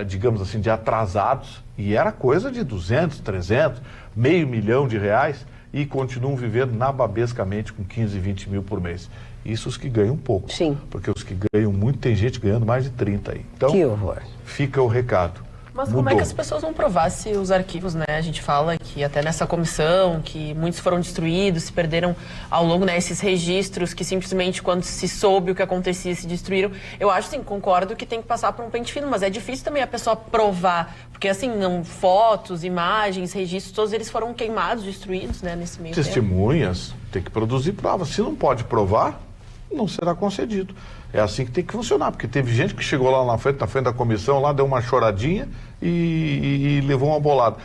digamos assim, de atrasados, e era coisa de 200, 300, meio milhão de reais, e continuam vivendo nababescamente com 15, 20 mil por mês. Isso os que ganham pouco. Sim. Porque os que ganham muito, tem gente ganhando mais de 30 aí. Então, que horror. Fica o recado. Mas como é que as pessoas vão provar se os arquivos, né? A gente fala que até nessa comissão, que muitos foram destruídos, se perderam ao longo, né? Esses registros que simplesmente quando se soube o que acontecia, se destruíram. Eu acho, sim, concordo que tem que passar por um pente fino, mas é difícil também a pessoa provar. Porque, assim, fotos, imagens, registros, todos eles foram queimados, destruídos, né? Nesse meio tempo. Testemunhas, tem que produzir provas. Se não pode provar, não será concedido. É assim que tem que funcionar, porque teve gente que chegou lá na frente da comissão, lá deu uma choradinha e levou uma bolada.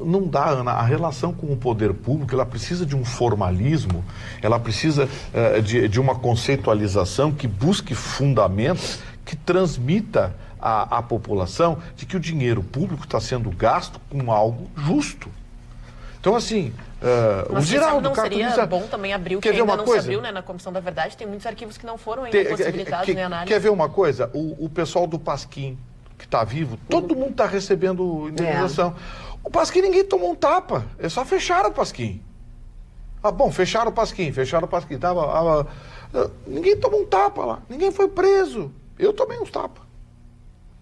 Não dá, Ana, a relação com o poder público, ela precisa de um formalismo, ela precisa de uma conceitualização que busque fundamentos, que transmita à população de que o dinheiro público está sendo gasto com algo justo. Então, assim, o Geraldo não seria bom também abrir o que ainda não se abriu, né? Na Comissão da Verdade, tem muitos arquivos que não foram ainda possibilitados, nem análise. Quer ver uma coisa? O pessoal do Pasquim, que está vivo, todo mundo está recebendo indenização. O Pasquim ninguém tomou um tapa, é só fecharam o Pasquim. Ah, bom, fecharam o Pasquim. Ninguém tomou um tapa lá, ninguém foi preso. Eu tomei uns tapas.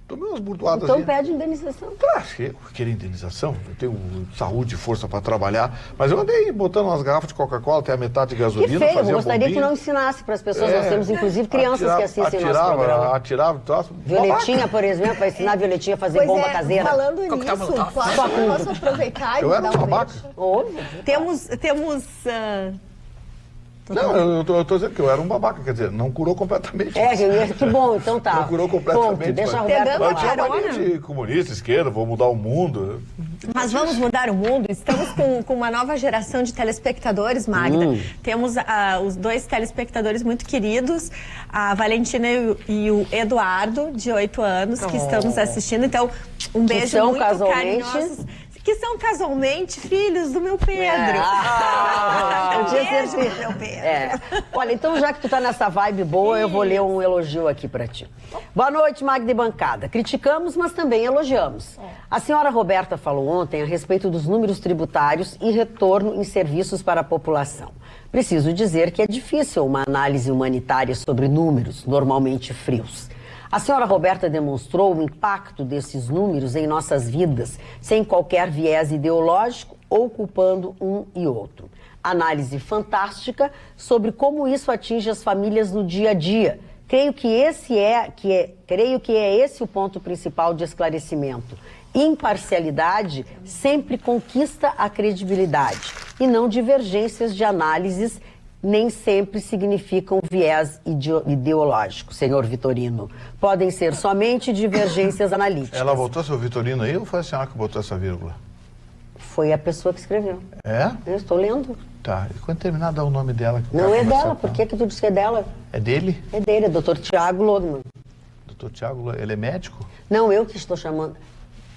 Tomei umas burdoadas. Então pede indenização. Claro, eu queria indenização. Eu tenho saúde e força para trabalhar. Mas eu andei botando umas garrafas de Coca-Cola até a metade de gasolina. Que feio, eu gostaria que não ensinasse para as pessoas. Nós temos, inclusive, crianças que assistem nosso programa. Atirava. Violetinha, por exemplo, vai ensinar a Violetinha a fazer bomba caseira. Falando nisso, posso aproveitar e eu era dar um babaca. Temos Não, eu tô dizendo que eu era um babaca, quer dizer, não curou completamente. Que bom, então tá. Não curou completamente. Ponto. Deixa a Roberta falar. Eu tinha mania de comunista, esquerda, vou mudar o mundo. Mas vamos mudar o mundo? Estamos com uma nova geração de telespectadores, Magda. Temos os 2 telespectadores muito queridos, a Valentina e o Eduardo, de 8 anos, que estão nos assistindo. Então, um beijo muito carinhoso. Que são casualmente filhos do meu Pedro. Um beijo pro meu Pedro. Olha, então já que tu tá nessa vibe boa, eu vou ler um elogio aqui pra ti. Boa noite, Magda e bancada. Criticamos, mas também elogiamos. A senhora Roberta falou ontem a respeito dos números tributários e retorno em serviços para a população. Preciso dizer que é difícil uma análise humanitária sobre números, normalmente frios. A senhora Roberta demonstrou o impacto desses números em nossas vidas, sem qualquer viés ideológico ou culpando um e outro. Análise fantástica sobre como isso atinge as famílias no dia a dia. Creio que é esse o ponto principal de esclarecimento. Imparcialidade sempre conquista a credibilidade e não divergências de análises nem sempre significam viés ideológico, senhor Vitorino. Podem ser somente divergências analíticas. Ela botou seu Vitorino aí ou foi a senhora que botou essa vírgula? Foi a pessoa que escreveu. É? Eu estou lendo. Tá, e quando terminar, dá o nome dela. Não é dela, por que tu disse que é dela? É dele? É dele, é Dr. Tiago Logman. Dr. Tiago, ele é médico? Não, eu que estou chamando.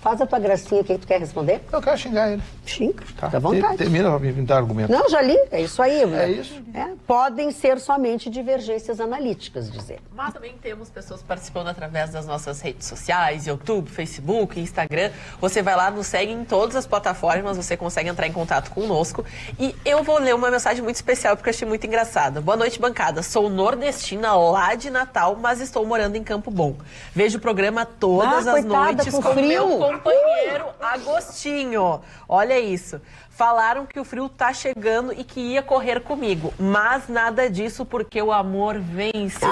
Faz a tua gracinha, o que tu quer responder? Eu quero xingar ele. Xinga, tá à vontade. Termina pra me dar argumento. Não, já li, é isso aí. É isso? Podem ser somente divergências analíticas, dizer. Mas também temos pessoas participando através das nossas redes sociais, YouTube, Facebook, Instagram. Você vai lá, nos segue em todas as plataformas, você consegue entrar em contato conosco. E eu vou ler uma mensagem muito especial, porque eu achei muito engraçada. Boa noite, bancada. Sou nordestina lá de Natal, mas estou morando em Campo Bom. Vejo o programa todas as noites com meu companheiro Agostinho. Olha isso. Falaram que o frio tá chegando e que ia correr comigo, mas nada disso porque o amor vence.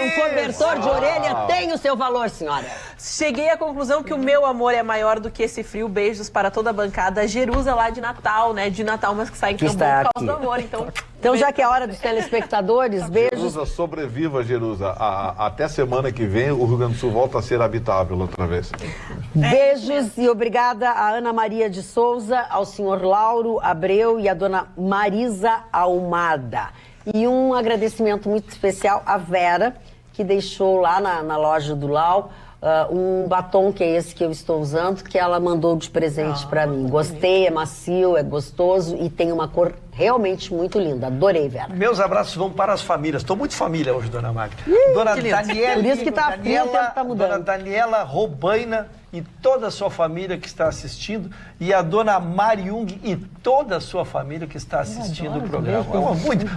Um cobertor de orelha tem o seu valor, senhora. Cheguei à conclusão que o meu amor é maior do que esse frio. Beijos para toda a bancada. Jerusa lá de Natal, né? De Natal, mas que sai em Campo por causa do amor. Então, já que é a hora dos telespectadores, beijos. Jerusa, sobreviva, Jerusa. Até semana que vem o Rio Grande do Sul volta a ser habitável outra vez. Beijos e obrigada a Ana Maria de Souza, ao senhor Lauro Abreu e a dona Marisa Almada. E um agradecimento muito especial à Vera, que deixou lá na loja do Lau um batom, que é esse que eu estou usando, que ela mandou de presente para mim. Gostei, é macio, é gostoso e tem uma cor realmente muito linda. Adorei, Vera. Meus abraços vão para as famílias. Estou muito família hoje, dona Magda. Dona Daniela, por isso que tá frio, o tempo tá mudando. Dona Daniela Robaina e toda a sua família que está assistindo, e a dona Mariung e toda a sua família que está assistindo o programa.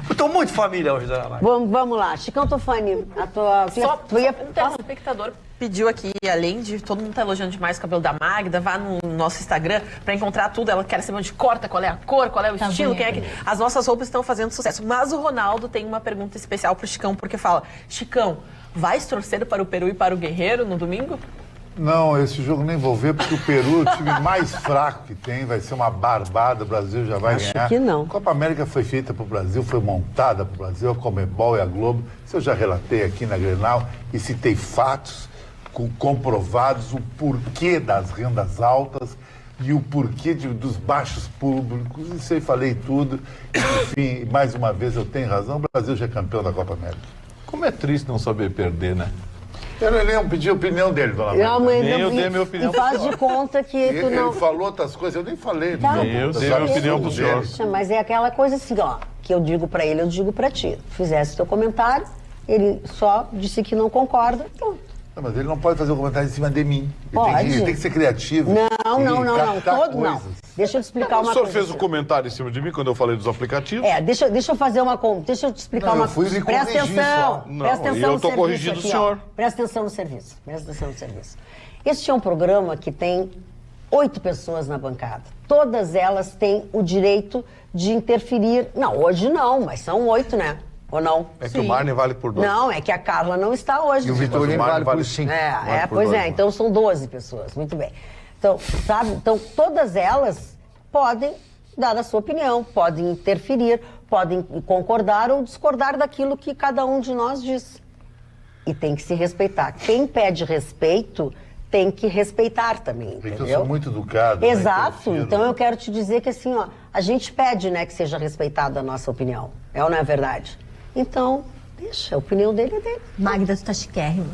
Estou muito família hoje, dona Magda. Vamos lá. Chicão Tofani, a tua... Um telespectador pediu aqui, além de todo mundo tá elogiando demais o cabelo da Magda, vá no nosso Instagram para encontrar tudo. Ela quer saber onde corta, qual é a cor, qual é o estilo, quem é que... As nossas roupas estão fazendo sucesso. Mas o Ronaldo tem uma pergunta especial pro Chicão, porque fala: Chicão, vais torcer para o Peru e para o Guerreiro no domingo? Não, esse jogo nem vou ver, porque o Peru é o time mais fraco que tem, vai ser uma barbada, o Brasil já vai ganhar. Acho que não. A Copa América foi feita para o Brasil, foi montada para o Brasil, a Conmebol e a Globo. Isso eu já relatei aqui na Grenal e citei fatos comprovados, o porquê das rendas altas e o porquê dos baixos públicos. Isso aí falei tudo. Enfim, mais uma vez eu tenho razão, o Brasil já é campeão da Copa América. Como é triste não saber perder, né? Eu não pedi a opinião dele, dona Magda. Eu dei a minha opinião. E faz de conta que tu não... Ele falou outras coisas, eu nem falei. Tá, eu dei a minha opinião pro senhor. Mas é aquela coisa assim, ó, que eu digo pra ele, eu digo pra ti. Fizesse teu comentário, ele só disse que não concorda, pronto. Não, mas ele não pode fazer um comentário em cima de mim. Pode. Tem que ser criativo. Não. Todo não. Deixa eu te explicar uma coisa. O senhor fez um comentário em cima de mim quando eu falei dos aplicativos? Deixa eu fazer deixa eu te explicar uma coisa. Presta atenção. Presta atenção eu estou corrigindo o senhor. Presta atenção no serviço. Este é um programa que tem 8 pessoas na bancada. Todas elas têm o direito de interferir. Não, hoje não, mas são 8, né? Ou não? É que o Marne vale por 2. Não, é que a Carla não está hoje. E o Vitorino vale por 5. Então são 12 pessoas. Muito bem. Então, sabe? Então, todas elas podem dar a sua opinião, podem interferir, podem concordar ou discordar daquilo que cada um de nós diz. E tem que se respeitar. Quem pede respeito tem que respeitar também, entendeu? Eu sou muito educado. Exato. Então eu quero te dizer que assim, ó, a gente pede, né, que seja respeitada a nossa opinião. É ou não é verdade? Então, deixa, a opinião dele é dele. Magda, tu tá chiquérrima.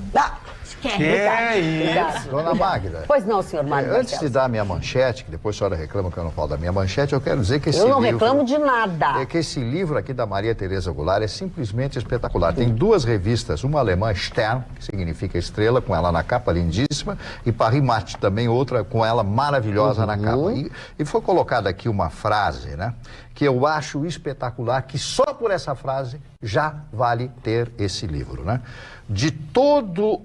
Obrigada. Dona Magda. Pois não, senhor Magda. Antes de dar a minha manchete, que depois a senhora reclama que eu não falo da minha manchete, eu quero dizer que esse livro... Eu não reclamo de nada. É que esse livro aqui da Maria Tereza Goulart é simplesmente espetacular. Tem 2 revistas, uma alemã, Stern, que significa estrela, com ela na capa, lindíssima, e Paris Match, também outra com ela maravilhosa na capa. E foi colocada aqui uma frase, né, que eu acho espetacular, que só por essa frase já vale ter esse livro, né? De todo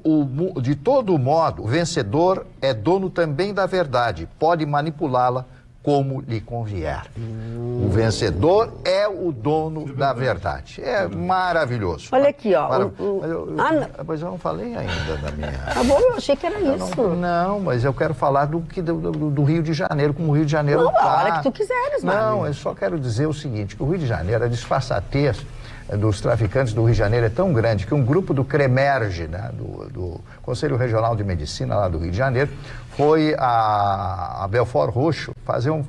modo, o vencedor é dono também da verdade, pode manipulá-la como lhe convier. O vencedor é o dono da verdade. É maravilhoso. Olha aqui, ó. Mas eu não falei ainda da minha... Tá bom, eu achei que era isso. Não, mas eu quero falar do Rio de Janeiro, como o Rio de Janeiro não, a hora que tu quiseres, mano. Não, eu só quero dizer o seguinte, que o Rio de Janeiro, a disfarçatez dos traficantes do Rio de Janeiro é tão grande que um grupo do CREMERGE, né, do Conselho Regional de Medicina lá do Rio de Janeiro, foi a Belfort Roxo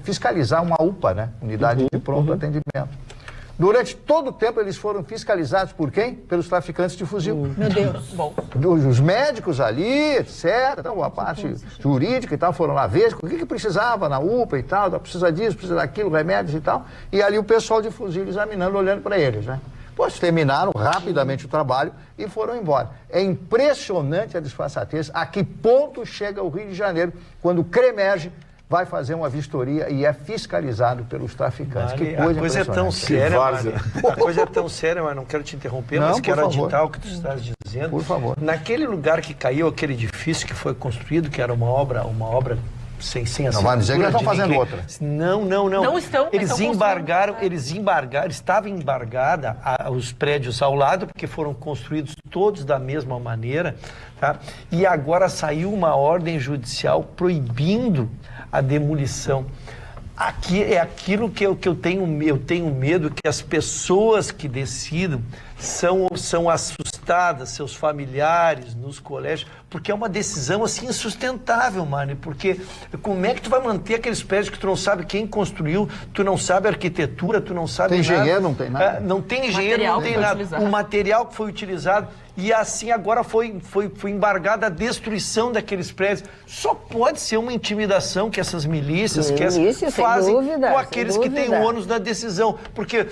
fiscalizar uma UPA, né, Unidade de Pronto Atendimento. Durante todo o tempo eles foram fiscalizados por quem? Pelos traficantes de fuzil. Meu Deus. Bom. Os médicos ali, etc., então, a parte jurídica e tal, foram lá ver o que precisava na UPA e tal, precisa disso, precisa daquilo, remédios e tal. E ali o pessoal de fuzil examinando, olhando para eles, né? Pois terminaram rapidamente o trabalho e foram embora. É impressionante a disfarçatez, a que ponto chega o Rio de Janeiro quando o CREMERGE vai fazer uma vistoria e é fiscalizado pelos traficantes. Que coisa a coisa é tão séria, a coisa é tão séria, mas não quero te interromper, mas quero aditar o que tu estás dizendo. Por favor. Naquele lugar que caiu, aquele edifício que foi construído, que era uma obra sem não vai dizer que eles estão fazendo outra. Não. Não estão. Eles embargaram, estava embargada os prédios ao lado, porque foram construídos todos da mesma maneira, tá? E agora saiu uma ordem judicial proibindo a demolição. Aqui é aquilo que eu tenho medo, que as pessoas que decidam são assustadas, seus familiares, nos colégios, porque é uma decisão assim insustentável, Marne, porque como é que tu vai manter aqueles prédios que tu não sabe quem construiu, tu não sabe a arquitetura, tu não sabe nada. Tem engenheiro, não tem nada. Não tem engenheiro, não tem nada. O material que foi utilizado, e assim agora foi embargada a destruição daqueles prédios. Só pode ser uma intimidação que essas milícias fazem com aqueles que têm o ônus da decisão. Porque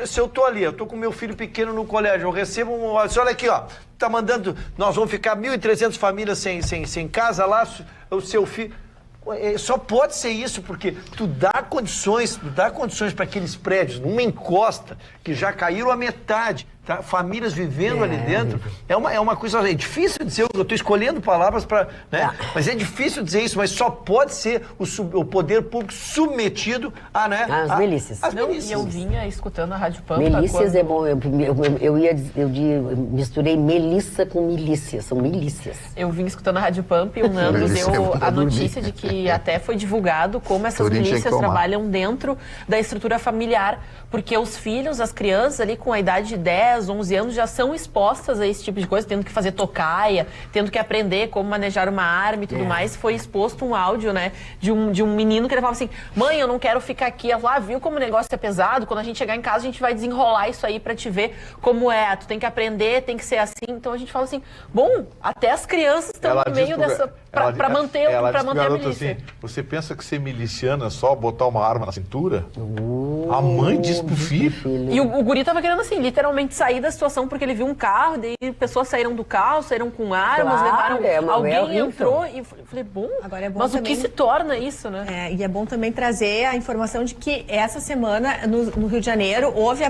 se eu estou ali, eu estou com meu filho pequeno no colégio, eu recebo olha aqui, ó, tá mandando, nós vamos ficar 1.300 famílias sem casa lá, o seu filho... Só pode ser isso, porque tu dá condições para aqueles prédios, numa encosta, que já caíram a metade, tá? Famílias vivendo ali dentro. É uma coisa, é difícil dizer, eu estou escolhendo palavras para, né? Mas é difícil dizer isso, mas só pode ser o poder público submetido a, né? As milícias. E eu vinha escutando a Rádio Pampa. Milícias é bom, eu misturei Melissa com milícias, são milícias. Eu vim escutando a Rádio Pampa e o Nando deu a notícia de que até foi divulgado como essas milícias trabalham dentro da estrutura familiar, porque os filhos, as crianças ali com a idade de 10, 11 anos já são expostas a esse tipo de coisa, tendo que fazer tocaia, tendo que aprender como manejar uma arma e tudo mais. Foi exposto um áudio, né, de um menino que ele falava assim: mãe, eu não quero ficar aqui. Ela falou: viu como o negócio é pesado? Quando a gente chegar em casa, a gente vai desenrolar isso aí pra te ver como é. Tu tem que aprender, tem que ser assim. Então a gente fala assim, bom, até as crianças estão no meio dessa para manter a milícia. Assim, você pensa que ser miliciano é só botar uma arma na cintura? A mãe diz pro filho. E o guri tava querendo, assim, literalmente sair da situação porque ele viu um carro, daí pessoas saíram do carro, saíram com armas, levaram... Alguém entrou e falei, bom, agora é bom mas também, o que se torna isso, né? E é bom também trazer a informação de que essa semana, no Rio de Janeiro, houve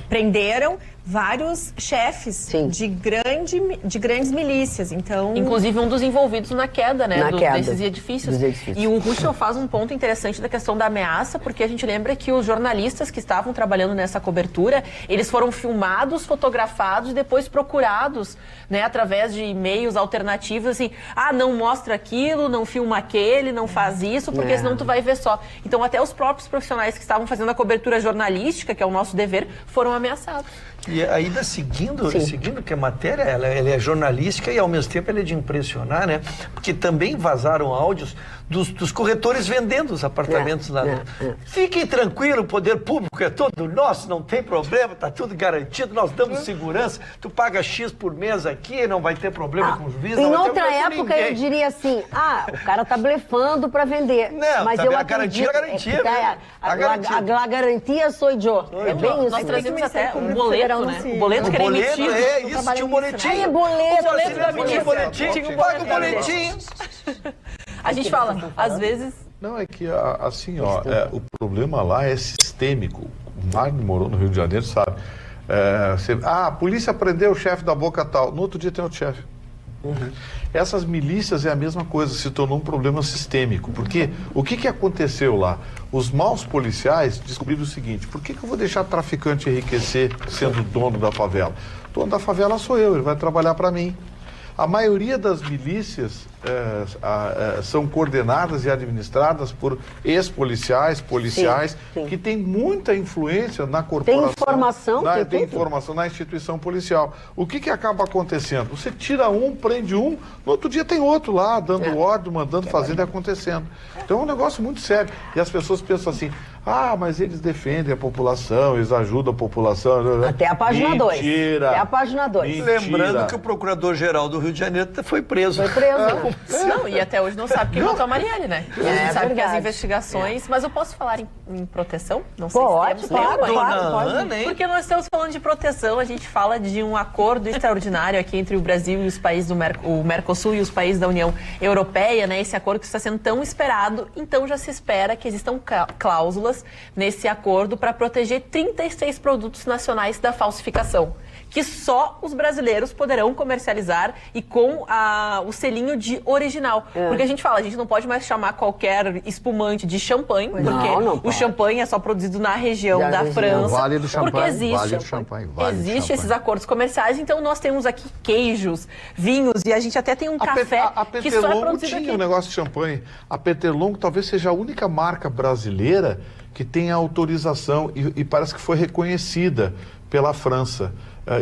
prenderam vários chefes de grandes milícias, então... Inclusive um dos envolvidos na queda, né, desses edifícios. E o Ruschel faz um ponto interessante da questão da ameaça, porque a gente lembra que os jornalistas que estavam trabalhando nessa cobertura, eles foram filmados, fotografados e depois procurados, né, através de meios alternativos, assim, não mostra aquilo, não filma aquele, não faz isso, porque senão tu vai ver só. Então até os próprios profissionais que estavam fazendo a cobertura jornalística, que é o nosso dever, foram ameaçados. E ainda seguindo que a matéria ela é jornalística e ao mesmo tempo ela é de impressionar, né? Porque também vazaram áudios dos corretores vendendo os apartamentos lá. Fiquem tranquilos, o poder público é todo nosso, não tem problema, tá tudo garantido, nós damos segurança, tu paga X por mês aqui, não vai ter problema com o juiz. Em outra época eu diria assim, o cara tá blefando para vender. Não, mas eu acredito, a garantia sou eu. É bem isso. Nós trazemos até um boleto, né? O boleto que era emitido. Isso, tinha um boletim. É boleto. O boleto da milícia. Paga o boletim. A gente fala, às vezes... Não, é que assim, o problema lá é sistêmico. O Marne morou no Rio de Janeiro, sabe? A polícia prendeu o chefe da Boca tal. No outro dia tem outro chefe. Essas milícias é a mesma coisa, se tornou um problema sistêmico. Porque o que aconteceu lá? Os maus policiais descobriram o seguinte: por que eu vou deixar traficante enriquecer sendo dono da favela? O dono da favela sou eu, ele vai trabalhar para mim. A maioria das milícias são coordenadas e administradas por ex-policiais, policiais, que têm muita influência na corporação. Tem informação na instituição policial. O que acaba acontecendo? Você tira um, prende um, no outro dia tem outro lá, dando ordem, mandando, fazendo e acontecendo. Então é um negócio muito sério. E as pessoas pensam assim, mas eles defendem a população, eles ajudam a população. Até a página 2. Mentira. Até a página 2. Lembrando que o Procurador-Geral do Rio de Janeiro foi preso. Não, e até hoje não sabe quem matou a Marielle, né? A gente sabe que as investigações... Mas eu posso falar em proteção? Não sei se temos tempo. Pode. Porque nós estamos falando de proteção, a gente fala de um acordo extraordinário aqui entre o Brasil e os países do Mercosul e os países da União Europeia, né? Esse acordo que está sendo tão esperado, então já se espera que existam cláusulas nesse acordo para proteger 36 produtos nacionais da falsificação, que só os brasileiros poderão comercializar e com o selinho de original. Porque a gente fala, a gente não pode mais chamar qualquer espumante de champanhe, porque o champanhe é só produzido na região da França. Vale do champanhe. Porque existe esses acordos comerciais, então nós temos aqui queijos, vinhos, e a gente até tem um café que só é produzido aqui. Tinha um negócio de champanhe. A Peterlongo talvez seja a única marca brasileira que tem autorização e parece que foi reconhecida pela França.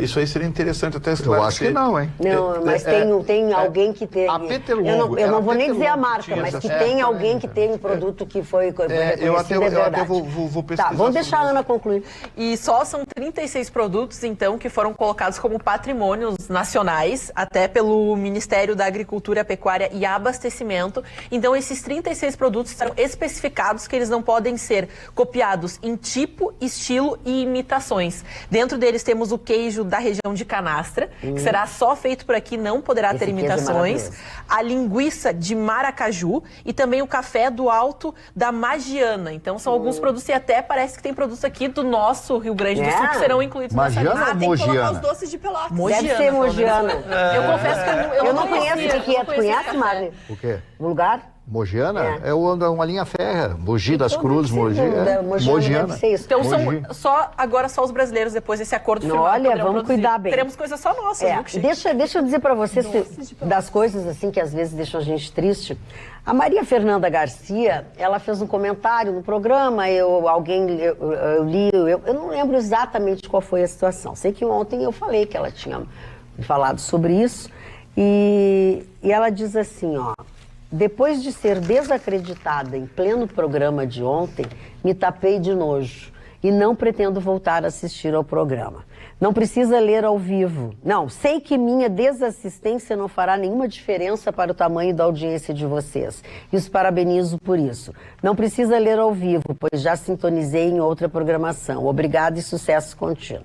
Isso aí seria interessante até esclarecer. Eu acho que não, hein? Não, mas tem alguém que tem... A Peterlongo... Eu não vou nem dizer a marca, mas que tem alguém que tem um produto que foi reconhecido, eu até vou pesquisar. Tá, vamos deixar a Ana concluir. E só são 36 produtos, então, que foram colocados como patrimônios nacionais, até pelo Ministério da Agricultura, Pecuária e Abastecimento. Então, esses 36 produtos estão especificados que eles não podem ser copiados em tipo, estilo e imitações. Dentro deles temos o queijo da região de Canastra, que será só feito por aqui, não poderá ter imitações. A linguiça de Maracaju e também o café do Alto da Magiana. Então são alguns produtos, e até parece que tem produtos aqui do nosso Rio Grande do Sul que serão incluídos nessa lista. Tem que colocar os doces de Pelotas. Deve ser Mogiana. Eu confesso que eu não conheço o que é. Tu conhece, Marli? O quê? O lugar? Mogiana? É uma linha férrea. Mogi das Cruzes, Mogi. Mogiana. Então agora só os brasileiros, depois desse acordo firmado, olha, vamos cuidar bem. Teremos coisas só nossas. Deixa eu dizer para vocês das coisas assim que às vezes deixam a gente triste. A Maria Fernanda Garcia, ela fez um comentário no programa, eu li, eu não lembro exatamente qual foi a situação. Sei que ontem eu falei que ela tinha falado sobre isso, e ela diz assim, depois de ser desacreditada em pleno programa de ontem, me tapei de nojo. e não pretendo voltar a assistir ao programa. Não precisa ler ao vivo. Não, sei que minha desassistência não fará nenhuma diferença para o tamanho da audiência de vocês. E os parabenizo por isso. Não precisa ler ao vivo, pois já sintonizei em outra programação. Obrigada e sucesso contínuo.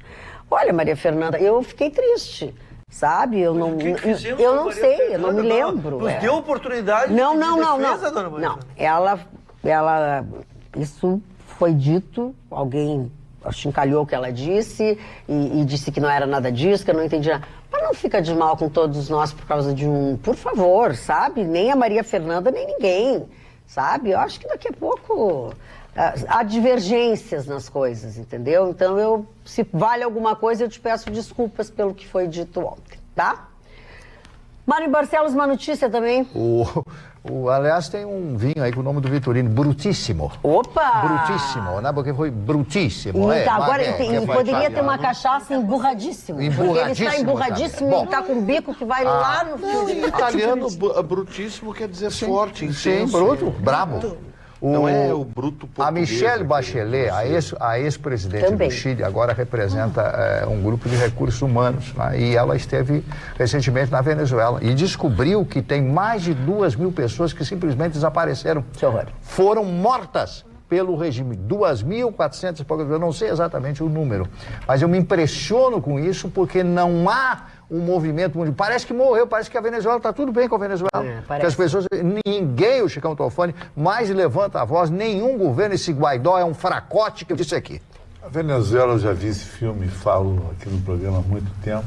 Olha, Maria Fernanda, eu fiquei triste. Sabe? Eu não sei, eu não me lembro. Nos deu oportunidade não, de defesa, dona Maria? Não, ela, isso foi dito, alguém achincalhou o que ela disse e disse que não era nada disso, que eu não entendi nada. Mas não fica de mal com todos nós por causa de por favor, sabe? Nem a Maria Fernanda, nem ninguém, sabe? Eu acho que daqui a pouco há divergências nas coisas, entendeu? Então, se vale alguma coisa, eu te peço desculpas pelo que foi dito ontem, tá? Mário Barcelos, uma notícia também. Aliás, tem um vinho aí com o nome do Vitorino, Brutíssimo. Opa! Brutíssimo, né? Porque foi brutíssimo. Agora poderia ter uma cachaça emburradíssimo. Porque ele está emburradíssimo e ele está com um bico que vai lá no fio. Em italiano, brutíssimo quer dizer forte, intenso. Sim, bruto, brabo. Não é o bruto português. A Michelle Bachelet, a ex-presidente do Chile, agora representa um grupo de recursos humanos, né? E ela esteve recentemente na Venezuela e descobriu que tem mais de 2.000 pessoas que simplesmente desapareceram. Que horror. Foram mortas pelo regime. 2.400 e poucas, eu não sei exatamente o número, mas eu me impressiono com isso porque não há um movimento mundial. Parece que morreu, parece que a Venezuela está tudo bem com a Venezuela. Que as pessoas, ninguém, o Chicão Tofani, mais levanta a voz, nenhum governo, esse Guaidó é um fracote que eu disse aqui. A Venezuela, eu já vi esse filme, falo aqui no programa há muito tempo,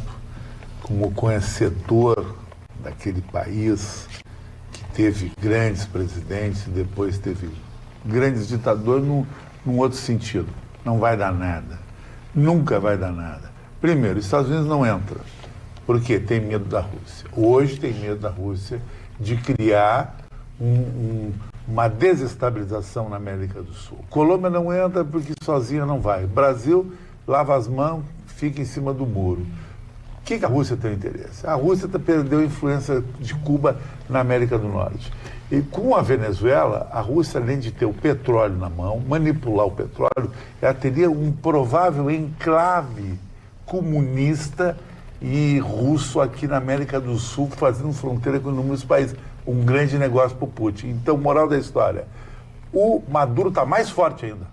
como conhecedor daquele país que teve grandes presidentes, depois teve grandes ditadores num outro sentido. Não vai dar nada. Nunca vai dar nada. Primeiro, os Estados Unidos não entram. Porque tem medo da Rússia. Hoje tem medo da Rússia de criar uma desestabilização na América do Sul. Colômbia não entra porque sozinha não vai. Brasil lava as mãos, fica em cima do muro. O que a Rússia tem interesse? A Rússia perdeu a influência de Cuba na América do Norte. E com a Venezuela, a Rússia, além de ter o petróleo na mão, manipular o petróleo, ela teria um provável enclave comunista e russo aqui na América do Sul, fazendo fronteira com inúmeros países. Um grande negócio para o Putin. Então, moral da história, o Maduro está mais forte ainda.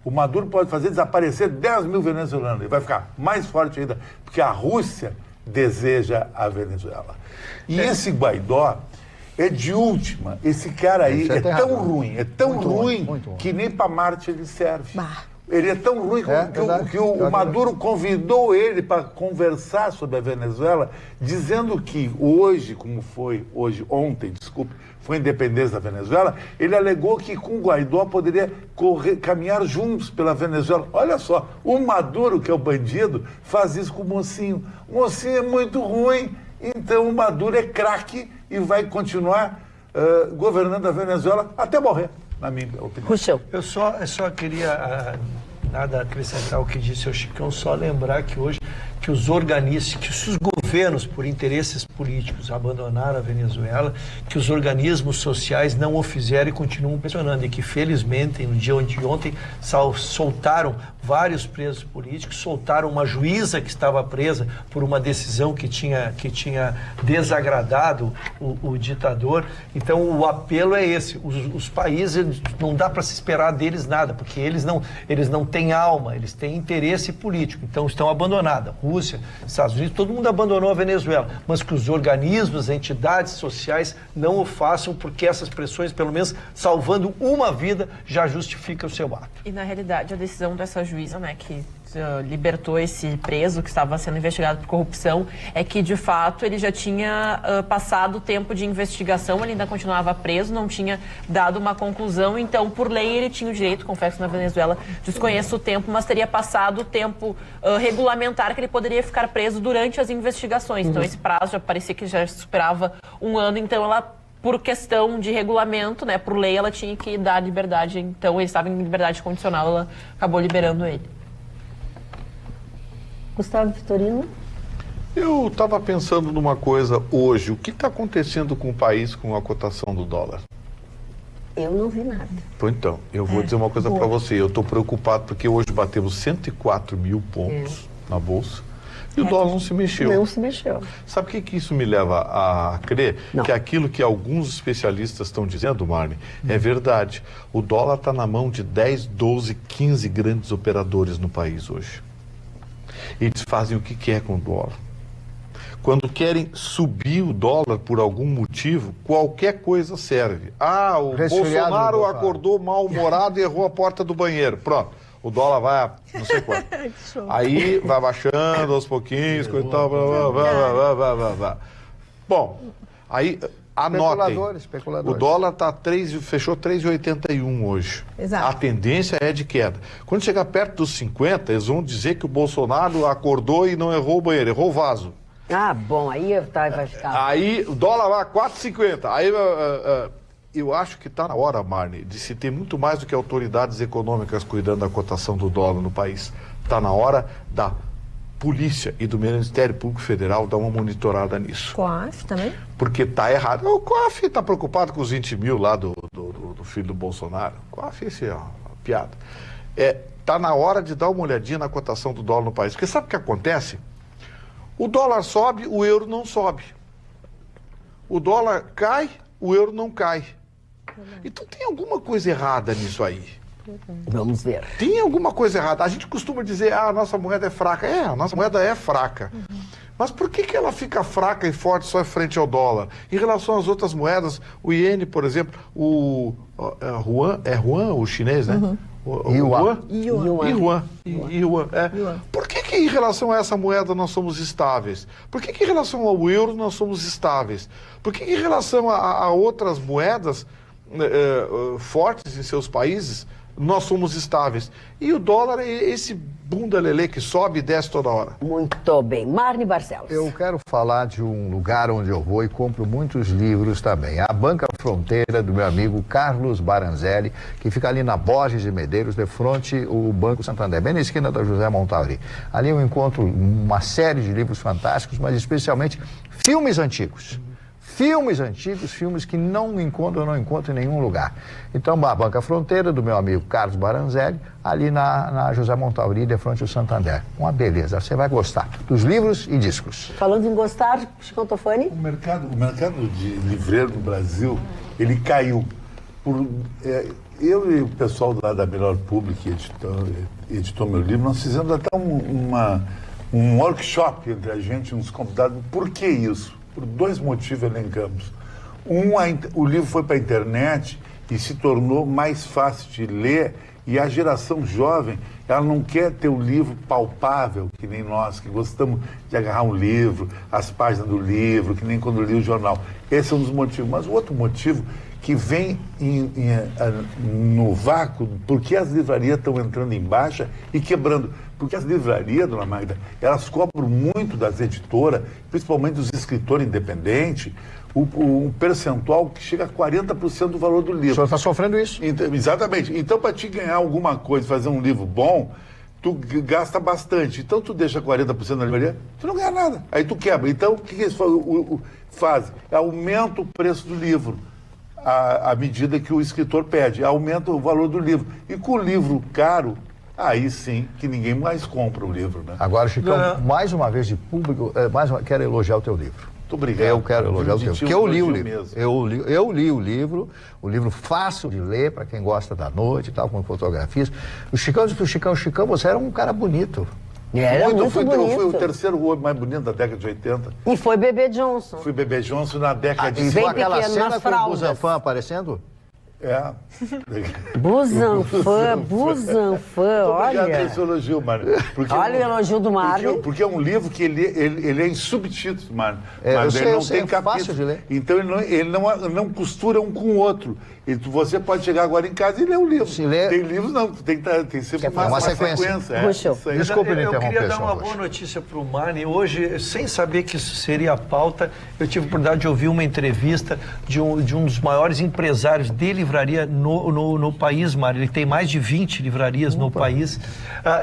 O Maduro pode fazer desaparecer 10 mil venezuelanos. Ele vai ficar mais forte ainda, porque a Rússia deseja a Venezuela. E esse Guaidó é de última. Esse cara aí é tão ruim, que nem para Marte ele serve. Ele é tão ruim que o Maduro convidou ele para conversar sobre a Venezuela, dizendo que ontem, foi a independência da Venezuela, ele alegou que com o Guaidó poderia caminhar juntos pela Venezuela. Olha só, o Maduro, que é o bandido, faz isso com o mocinho. O mocinho é muito ruim, então o Maduro é craque e vai continuar governando a Venezuela até morrer. Na minha opinião. Rousseau. Eu só queria, nada acrescentar o que disse o Chicão, só lembrar que hoje, que os organismos, que se os governos, por interesses políticos, abandonaram a Venezuela, que os organismos sociais não o fizeram e continuam pressionando, e que felizmente, no dia de ontem, soltaram vários presos políticos, soltaram uma juíza que estava presa por uma decisão que tinha desagradado o ditador. Então, o apelo é esse. Os países, não dá para se esperar deles nada, porque eles não têm alma, eles têm interesse político. Então, estão abandonados. Rússia, Estados Unidos, todo mundo abandonou a Venezuela. Mas que os organismos, as entidades sociais não o façam, porque essas pressões, pelo menos salvando uma vida, já justifica o seu ato. E, na realidade, a decisão dessa juíza, né, que libertou esse preso que estava sendo investigado por corrupção, é que, de fato, ele já tinha passado o tempo de investigação, ele ainda continuava preso, não tinha dado uma conclusão, então, por lei, ele tinha o direito, confesso, na Venezuela, desconheço o tempo, mas teria passado o tempo regulamentar que ele poderia ficar preso durante as investigações. Então, esse prazo já parecia que já superava um ano, então ela, por questão de regulamento, né, por lei, ela tinha que dar liberdade, então ele estava em liberdade condicional, ela acabou liberando ele. Gustavo Vitorino? Eu estava pensando numa coisa hoje. O que está acontecendo com o país com a cotação do dólar? Eu não vi nada. Pois então, eu vou dizer uma coisa para você. Eu estou preocupado porque hoje batemos 104 mil pontos na Bolsa e o dólar não se mexeu. Não se mexeu. Sabe o que isso me leva a crer? Não. Que aquilo que alguns especialistas estão dizendo, Marne, é verdade. O dólar está na mão de 10, 12, 15 grandes operadores no país hoje. Eles fazem o que quer com o dólar. Quando querem subir o dólar por algum motivo, qualquer coisa serve. Ah, o Bolsonaro acordou mal-humorado e errou a porta do banheiro. Pronto, o dólar vai a não sei quanto. Aí vai baixando aos pouquinhos, coitado, vai. Bom, aí anotem, o dólar fechou 3,81 hoje. Exato. A tendência é de queda. Quando chegar perto dos 50, eles vão dizer que o Bolsonaro acordou e não errou o banheiro, errou o vaso. Ah, bom, aí vai ficar... Aí o dólar vai a 4,50. Aí eu acho que está na hora, Marne, de se ter muito mais do que autoridades econômicas cuidando da cotação do dólar no país. Está na hora da polícia e do Ministério Público Federal dar uma monitorada nisso. COAF também? Porque está errado. O COAF está preocupado com os 20 mil lá do filho do Bolsonaro. COAF, isso é uma piada. Está na hora de dar uma olhadinha na cotação do dólar no país. Porque sabe o que acontece? O dólar sobe, o euro não sobe. O dólar cai, o euro não cai. Então tem alguma coisa errada nisso aí. Vamos ver. Tem alguma coisa errada. A gente costuma dizer, a nossa moeda é fraca. A nossa moeda é fraca. Mas por que ela fica fraca e forte só frente ao dólar? Em relação às outras moedas, o iene, por exemplo, o Yuan, o chinês, né? Yuan. Por que em relação a essa moeda nós somos estáveis? Por que em relação ao euro nós somos estáveis? Por que em relação a outras moedas fortes em seus países nós somos estáveis? E o dólar é esse bunda lelê que sobe e desce toda hora. Muito bem. Marne Barcelos. Eu quero falar de um lugar onde eu vou e compro muitos livros também. A Banca Fronteira, do meu amigo Carlos Baranzelli, que fica ali na Borges de Medeiros, de frente ao Banco Santander, bem na esquina da José Montauri. Ali eu encontro uma série de livros fantásticos, mas especialmente filmes antigos. Filmes antigos, filmes que eu não encontro em nenhum lugar. Então, a Banca Fronteira, do meu amigo Carlos Baranzelli, ali na José Montauri, de frente ao Santander. Uma beleza, você vai gostar dos livros e discos. Falando em gostar, Chico Tofani? O mercado de livreiro no Brasil, ele caiu. Eu e o pessoal lá da Melhor Public, que editou meu livro, nós fizemos até um workshop entre a gente, uns convidados. Por que isso? Por dois motivos elencamos. O livro foi para a internet e se tornou mais fácil de ler, e a geração jovem, ela não quer ter o livro palpável, que nem nós, que gostamos de agarrar um livro, as páginas do livro, que nem quando li o jornal. Esse é um dos motivos. Mas o outro motivo que vem no vácuo, porque as livrarias estão entrando em baixa e quebrando. Porque as livrarias, dona Magda, elas cobram muito das editoras, principalmente dos escritores independentes, um percentual que chega a 40% do valor do livro. O senhor está sofrendo isso? Então, exatamente. Então, para te ganhar alguma coisa, fazer um livro bom, tu gasta bastante. Então, tu deixa 40% na livraria, tu não ganha nada. Aí tu quebra. Então, o que eles fazem? Aumenta o preço do livro à medida que o escritor pede. Aumenta o valor do livro. E com o livro caro, aí sim que ninguém mais compra o livro, né? Agora, Chicão, mais uma vez de público, quero elogiar o teu livro. Muito obrigado. Eu quero elogiar o teu livro, porque eu li o livro. Eu li o livro fácil de ler para quem gosta da noite e tal, com fotografias. O Chicão, você era um cara bonito. Foi o terceiro homem mais bonito da década de 80. E foi Bebê Johnson. Fui Bebê Johnson na década de 80. E foi aquela cena com o Busanfan aparecendo? É. Busanfan, olha. Esse elogio, Mário. Olha o elogio do Mário. Porque é um livro que ele é em subtítulos, Mário. Mas ele não tem capítulo. Fácil de ler. Então ele não costura um com o outro. Você pode chegar agora em casa e ler o livro. Tem livros não, tem sempre uma sequência. Desculpe me interromper. Eu queria dar uma boa notícia para o Marne. Hoje, sem saber que isso seria a pauta, eu tive a oportunidade de ouvir uma entrevista de um dos maiores empresários de livraria no país, Mário. Ele tem mais de 20 livrarias no país.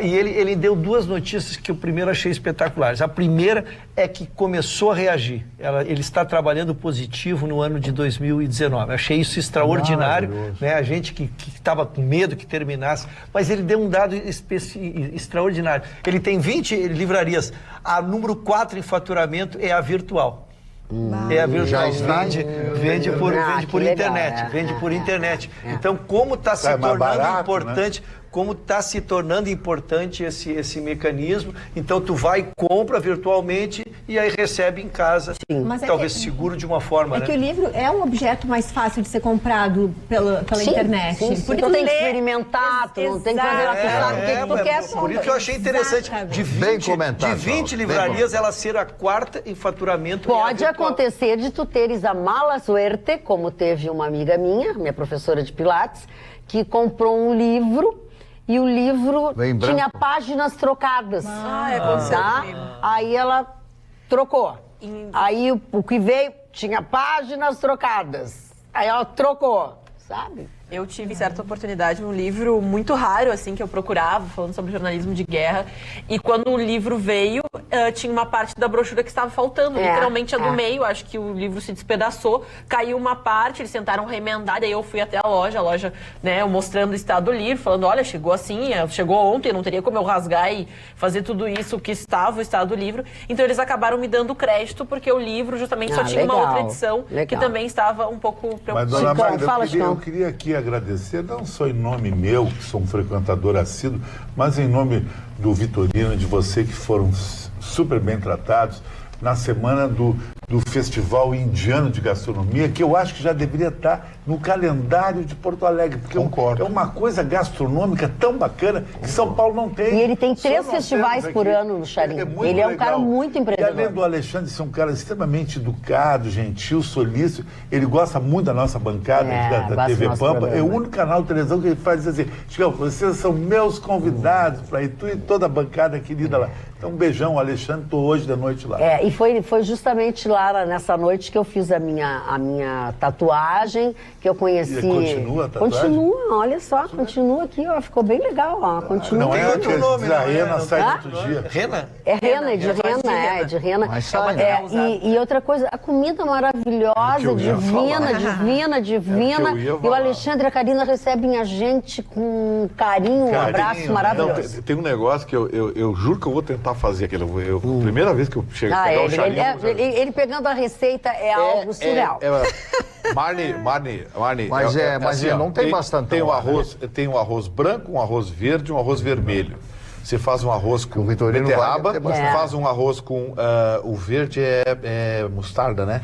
E ele deu duas notícias que eu primeiro achei espetaculares. A primeira é que começou a reagir. Ele está trabalhando positivo no ano de 2019. Achei isso extraordinário. extraordinário, né? A gente que estava com medo que terminasse, mas ele deu um dado extraordinário. Ele tem 20 livrarias, a número 4 em faturamento é a virtual. É a virtual, vende por internet, vende por internet. Então, como está se tornando importante... Né? Como está se tornando importante esse mecanismo. Então, tu vai e compra virtualmente e aí recebe em casa, talvez seguro de uma forma. Que o livro é um objeto mais fácil de ser comprado pela internet. Sim. Porque tu tem que experimentar, tu não tem que fazer a pessoa porque é por isso que eu achei interessante. De 20 livrarias, ela ser a 4ª em faturamento. Pode acontecer de tu teres a mala suerte, como teve uma amiga minha professora de Pilates, que comprou um livro. E o livro tinha páginas trocadas. Aí ela trocou. Aí o que veio tinha páginas trocadas. Aí ela trocou, sabe? Eu tive certa oportunidade, um livro muito raro, assim, que eu procurava, falando sobre jornalismo de guerra. E quando o livro veio, tinha uma parte da brochura que estava faltando. Literalmente a do meio, acho que o livro se despedaçou, caiu uma parte, eles tentaram remendar, daí eu fui até a loja, né, eu mostrando o estado do livro, falando, olha, chegou assim, chegou ontem, não teria como eu rasgar e fazer tudo isso que estava o estado do livro. Então eles acabaram me dando crédito, porque o livro justamente só tinha uma outra edição, que também estava um pouco preocupada. Mas, dona Magda, eu queria aqui agradecer, não só em nome meu, que sou um frequentador assíduo, mas em nome do Vitorino, de você, que foram super bem tratados na semana do Festival Indiano de Gastronomia, que eu acho que já deveria estar no calendário de Porto Alegre, porque é uma coisa gastronômica tão bacana que São Paulo não tem. E ele tem 3 festivais por ano no Charim. Ele é um cara muito empreendedor. E além do Alexandre ser um cara extremamente educado, gentil, solícito, ele gosta muito da nossa bancada da TV Pampa. É o único canal de televisão que ele faz assim, Chicão, vocês são meus convidados para ir, tu e toda a bancada querida lá. Então, um beijão, Alexandre, estou hoje da noite lá. E foi justamente lá nessa noite que eu fiz a minha tatuagem, que eu conheci. E continua a tatuagem? Continua, olha só, continua aqui, ó, ficou bem legal, ó. Continua. Não é outro nome, a Rena sai do outro dia. Rena? É Rena, é de Rena. E outra coisa, a comida maravilhosa, divina. E o Alexandre e a Karina recebem a gente com carinho, um abraço maravilhoso. Tem um negócio que eu juro que eu vou tentar fazer aquilo. Primeira vez que eu chego a pegar o Charim. Ele pegando a receita é algo surreal. Marne, mas assim, não tem bastante. Tem um arroz branco, um arroz verde e um arroz vermelho. Você faz um arroz com beterraba, faz um arroz com... o verde é mostarda, né?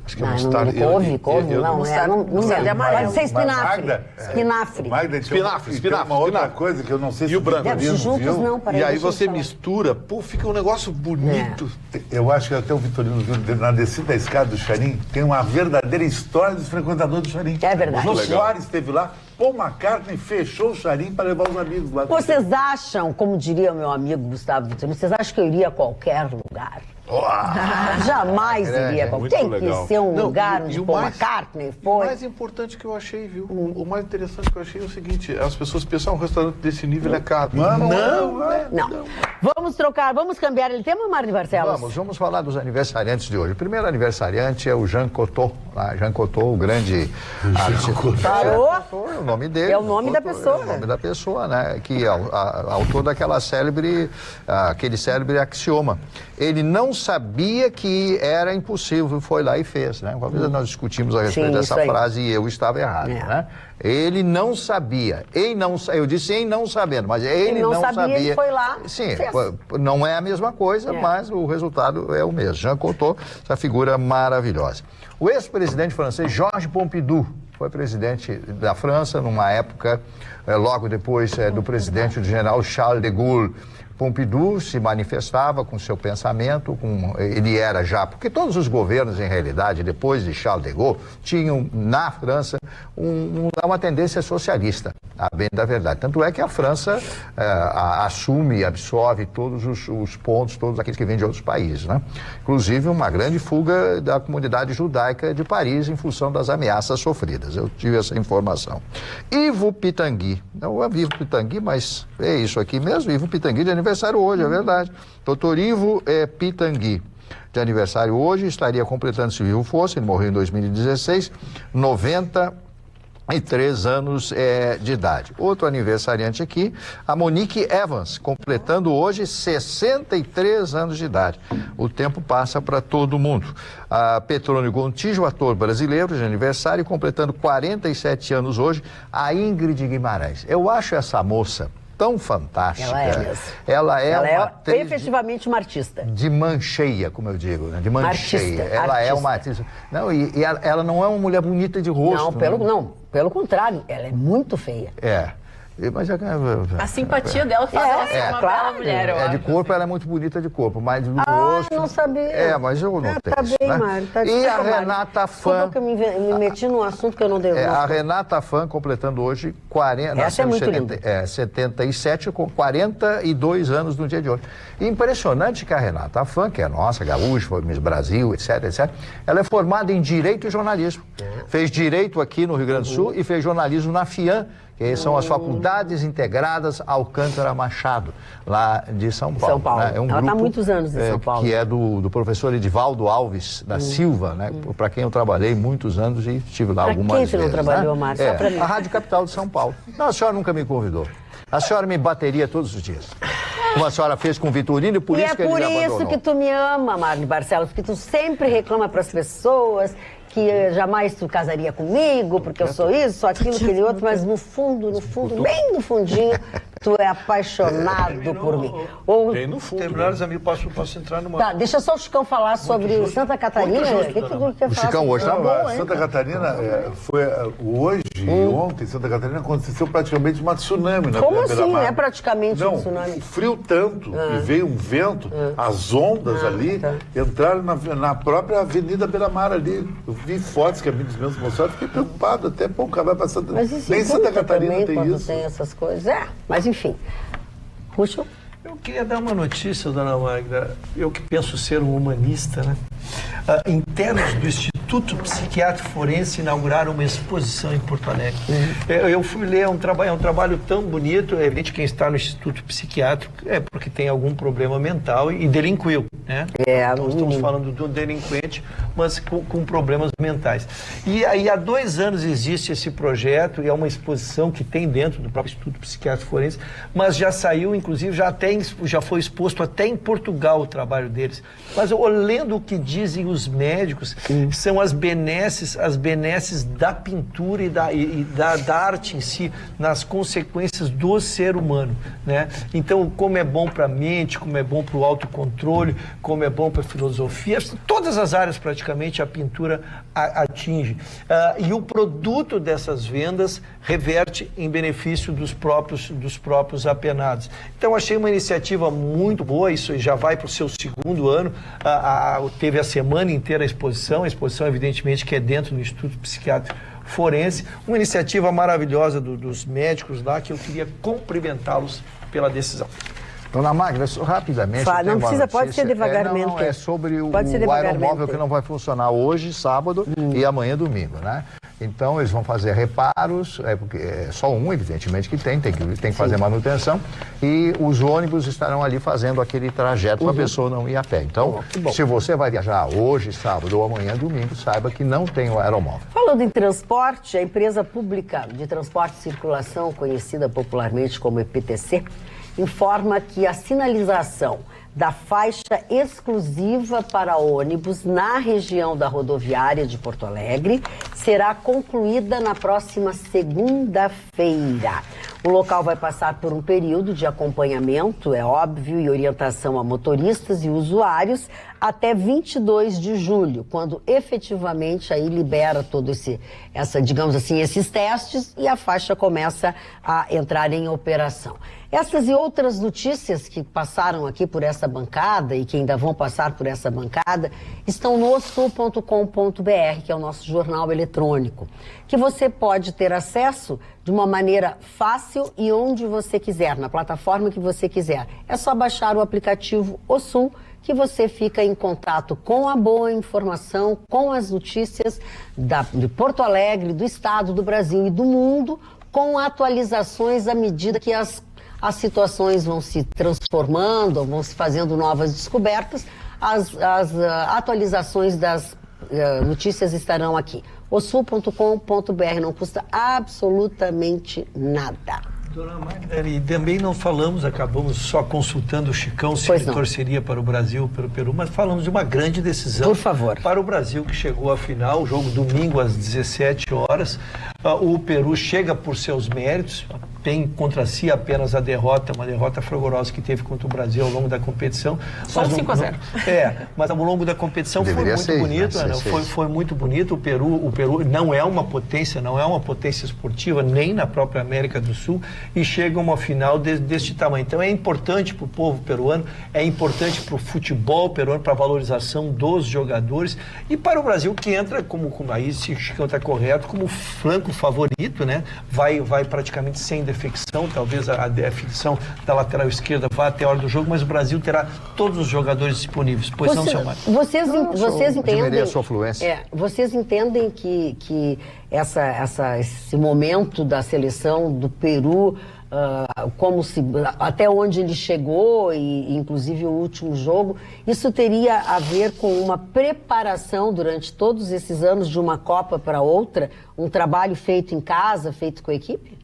Acho que é mostarda. Couve, não é amarelo. Pode ser espinafre. Espinafre. Uma outra coisa que eu não sei se o branco. Juntos não, e aí você mistura, fica um negócio bonito. Eu acho que até o Vitorino viu, na descida da escada do Charim, tem uma verdadeira história dos frequentadores do Charim. É verdade. O Jô Soares esteve lá, Paul McCartney fechou o Charim para levar os amigos lá. Vocês acham, como diria o meu amigo Gustavo Vitorino, vocês acham que eu iria a qualquer lugar? Jamais iria. Tem que ser um lugar onde Paul McCartney foi. O mais importante que eu achei, viu? O mais interessante que eu achei é o seguinte: as pessoas pensam um restaurante desse nível é caro. Não. Vamos cambiar ele. Tem Marne Barcelos? Vamos falar dos aniversariantes de hoje. O primeiro aniversariante é o Jean Cocteau. Jean Cocteau, o grande artista. É o nome dele. É o nome da pessoa. É o nome da pessoa, né? Que é autor daquela aquele célebre axioma. Ele não sabia que era impossível, foi lá e fez, né? Uma vez nós discutimos a respeito dessa frase e eu estava errado, né? Ele não sabia, eu disse em não sabendo, mas ele não sabia. Ele foi lá. Sim, não é a mesma coisa, mas o resultado é o mesmo. Jean Cocteau, essa figura maravilhosa. O ex-presidente francês Georges Pompidou foi presidente da França numa época, logo depois do presidente do general Charles de Gaulle. Pompidou se manifestava com seu pensamento, ele era já, porque todos os governos, em realidade, depois de Charles de Gaulle, tinham na França uma tendência socialista, a bem da verdade. Tanto é que a França assume e absorve todos os pontos, todos aqueles que vêm de outros países, né? Inclusive uma grande fuga da comunidade judaica de Paris em função das ameaças sofridas. Eu tive essa informação. Ivo Pitangui, não é Ivo Pitangui, mas é isso aqui mesmo, Ivo Pitangui de aniversário hoje, é verdade. Doutor Ivo Pitangui, de aniversário hoje, estaria completando, se vivo fosse, ele morreu em 2016, 90 3 anos de idade. Outro aniversariante aqui, a Monique Evans, completando hoje 63 anos de idade. O tempo passa para todo mundo. A Petrônio Gontijo, ator brasileiro de aniversário, completando 47 anos hoje. A Ingrid Guimarães. Eu acho essa moça tão fantástica. Ela é mesmo. Ela é efetivamente uma artista. De mão cheia, como eu digo, né? De mão cheia. Ela é uma artista. Não, e ela não é uma mulher bonita de rosto. Pelo contrário, ela é muito feia. Mas a simpatia dela faz ela ser uma bela mulher. De corpo, ela é muito bonita de corpo, mas do rosto... não sabia. Mas eu não tenho tá isso, bem, né? Mário. Tá E a Renata Fã... que eu me meti num assunto que eu não devo. A Renata Fã completando hoje 40... Essa é muito linda. 77 com 42 anos no dia de hoje. E impressionante que a Renata Fã, que é nossa, gaúcha, foi Miss Brasil, etc, ela é formada em Direito e Jornalismo. Fez Direito aqui no Rio Grande do Sul e fez Jornalismo na FIAM, que são as Faculdades Integradas Alcântara Machado, lá de São Paulo. São Paulo. Né? É um ela grupo está há muitos anos em São Paulo. Que é do professor Edivaldo Alves da Silva, né? Para quem eu trabalhei muitos anos e estive lá algumas vezes. Para quem você não trabalhou, Márcio? Só para mim. A Rádio Capital de São Paulo. Não, a senhora nunca me convidou. A senhora me bateria todos os dias. Como a senhora fez com o Vitorino, e por isso que ele me abandonou. É por isso que tu me ama, Mário Barcelos, porque tu sempre reclama para as pessoas que jamais tu casaria comigo, porque eu sou isso, sou aquilo, aquele outro, mas no fundo, bem no fundinho, tu é apaixonado por mim. Bem no fundo. Terminados, amigo, posso entrar numa... Tá, deixa só o Chicão falar sobre Santa Catarina. O que tu quer falar? O Chicão hoje tá bom, hein? Santa Catarina, foi hoje e ontem, Santa Catarina aconteceu praticamente uma tsunami na Como assim? beira-mar. É praticamente um tsunami? Frio tanto, e veio um vento, as ondas ali entraram na própria Avenida Beira-Mar ali. Eu vi fotos que amigos meus mostraram, fiquei preocupado até, o cara vai pra Santa... Nem Santa Catarina tem isso. Tem essas coisas. Mas enfim. Puxa. Eu queria dar uma notícia, dona Magda, eu que penso ser um humanista, né? Internos do Instituto Psiquiátrico Forense inauguraram uma exposição em Porto Alegre. Eu fui ler, é um trabalho tão bonito, é evidente que quem está no Instituto Psiquiátrico é porque tem algum problema mental e delinquiu, né? Então estamos falando do delinquente, mas com problemas mentais. E aí há 2 anos existe esse projeto e é uma exposição que tem dentro do próprio Instituto Psiquiátrico Forense, mas já saiu, inclusive, já foi exposto até em Portugal o trabalho deles. Mas olhando o que dizem os médicos, são as benesses da pintura e da arte em si, nas consequências do ser humano, né? Então, como é bom para a mente, como é bom para o autocontrole, como é bom para a filosofia, todas as áreas praticamente a pintura atinge. E o produto dessas vendas reverte em benefício dos próprios apenados. Então, achei uma iniciativa muito boa, isso já vai para o seu 2º ano, teve a semana inteira a exposição evidentemente que é dentro do Instituto Psiquiátrico Forense, uma iniciativa maravilhosa dos médicos lá, que eu queria cumprimentá-los pela decisão. Dona Magda, rapidamente... Não precisa, pode ser devagarmente. É sobre o aeromóvel que não vai funcionar hoje, sábado, e amanhã, domingo, né? Então, eles vão fazer reparos, porque é só um, evidentemente, que tem que fazer manutenção, e os ônibus estarão ali fazendo aquele trajeto para a pessoa não ir a pé. Então, se você vai viajar hoje, sábado ou amanhã, domingo, saiba que não tem o aeromóvel. Falando em transporte, a empresa pública de transporte e circulação, conhecida popularmente como EPTC, informa que a sinalização da faixa exclusiva para ônibus na região da rodoviária de Porto Alegre será concluída na próxima segunda-feira. O local vai passar por um período de acompanhamento, é óbvio, e orientação a motoristas e usuários até 22 de julho, quando efetivamente aí libera todo digamos assim, esses testes e a faixa começa a entrar em operação. Essas e outras notícias que passaram aqui por essa bancada e que ainda vão passar por essa bancada estão no sul.com.br, que é o nosso jornal eletrônico, que você pode ter acesso de uma maneira fácil e onde você quiser, na plataforma que você quiser. É só baixar o aplicativo O Sul, que você fica em contato com a boa informação, com as notícias de Porto Alegre, do estado, do Brasil e do mundo, com atualizações à medida que as situações vão se transformando, vão se fazendo novas descobertas, as atualizações das notícias estarão aqui. osul.com.br, não custa absolutamente nada. Dona Magda, e também não falamos, acabamos só consultando o Chicão se ele torceria para o Brasil, pelo Peru, mas falamos de uma grande decisão. Por favor. Para o Brasil, que chegou à final, o jogo domingo às 17 horas. O Peru chega por seus méritos, tem contra si apenas a derrota, uma derrota fragorosa que teve contra o Brasil ao longo da competição. Só 5-0. Mas ao longo da competição foi muito bonito, né? Foi muito bonito. O Peru não é uma potência, esportiva, nem na própria América do Sul, e chega a uma final deste tamanho. Então é importante para o povo peruano, é importante para o futebol peruano, para a valorização dos jogadores, e para o Brasil, que entra, como aí se o Chicão está correto, como flanco favorito, né? Vai praticamente sem defecção, talvez a defecção da lateral esquerda vá até a hora do jogo, mas o Brasil terá todos os jogadores disponíveis. Pois não, seu Mário? Vocês entendem? A sua fluência. Vocês entendem que esse momento da seleção do Peru, até onde ele chegou, e inclusive o último jogo, isso teria a ver com uma preparação durante todos esses anos de uma Copa para outra, um trabalho feito em casa, feito com a equipe?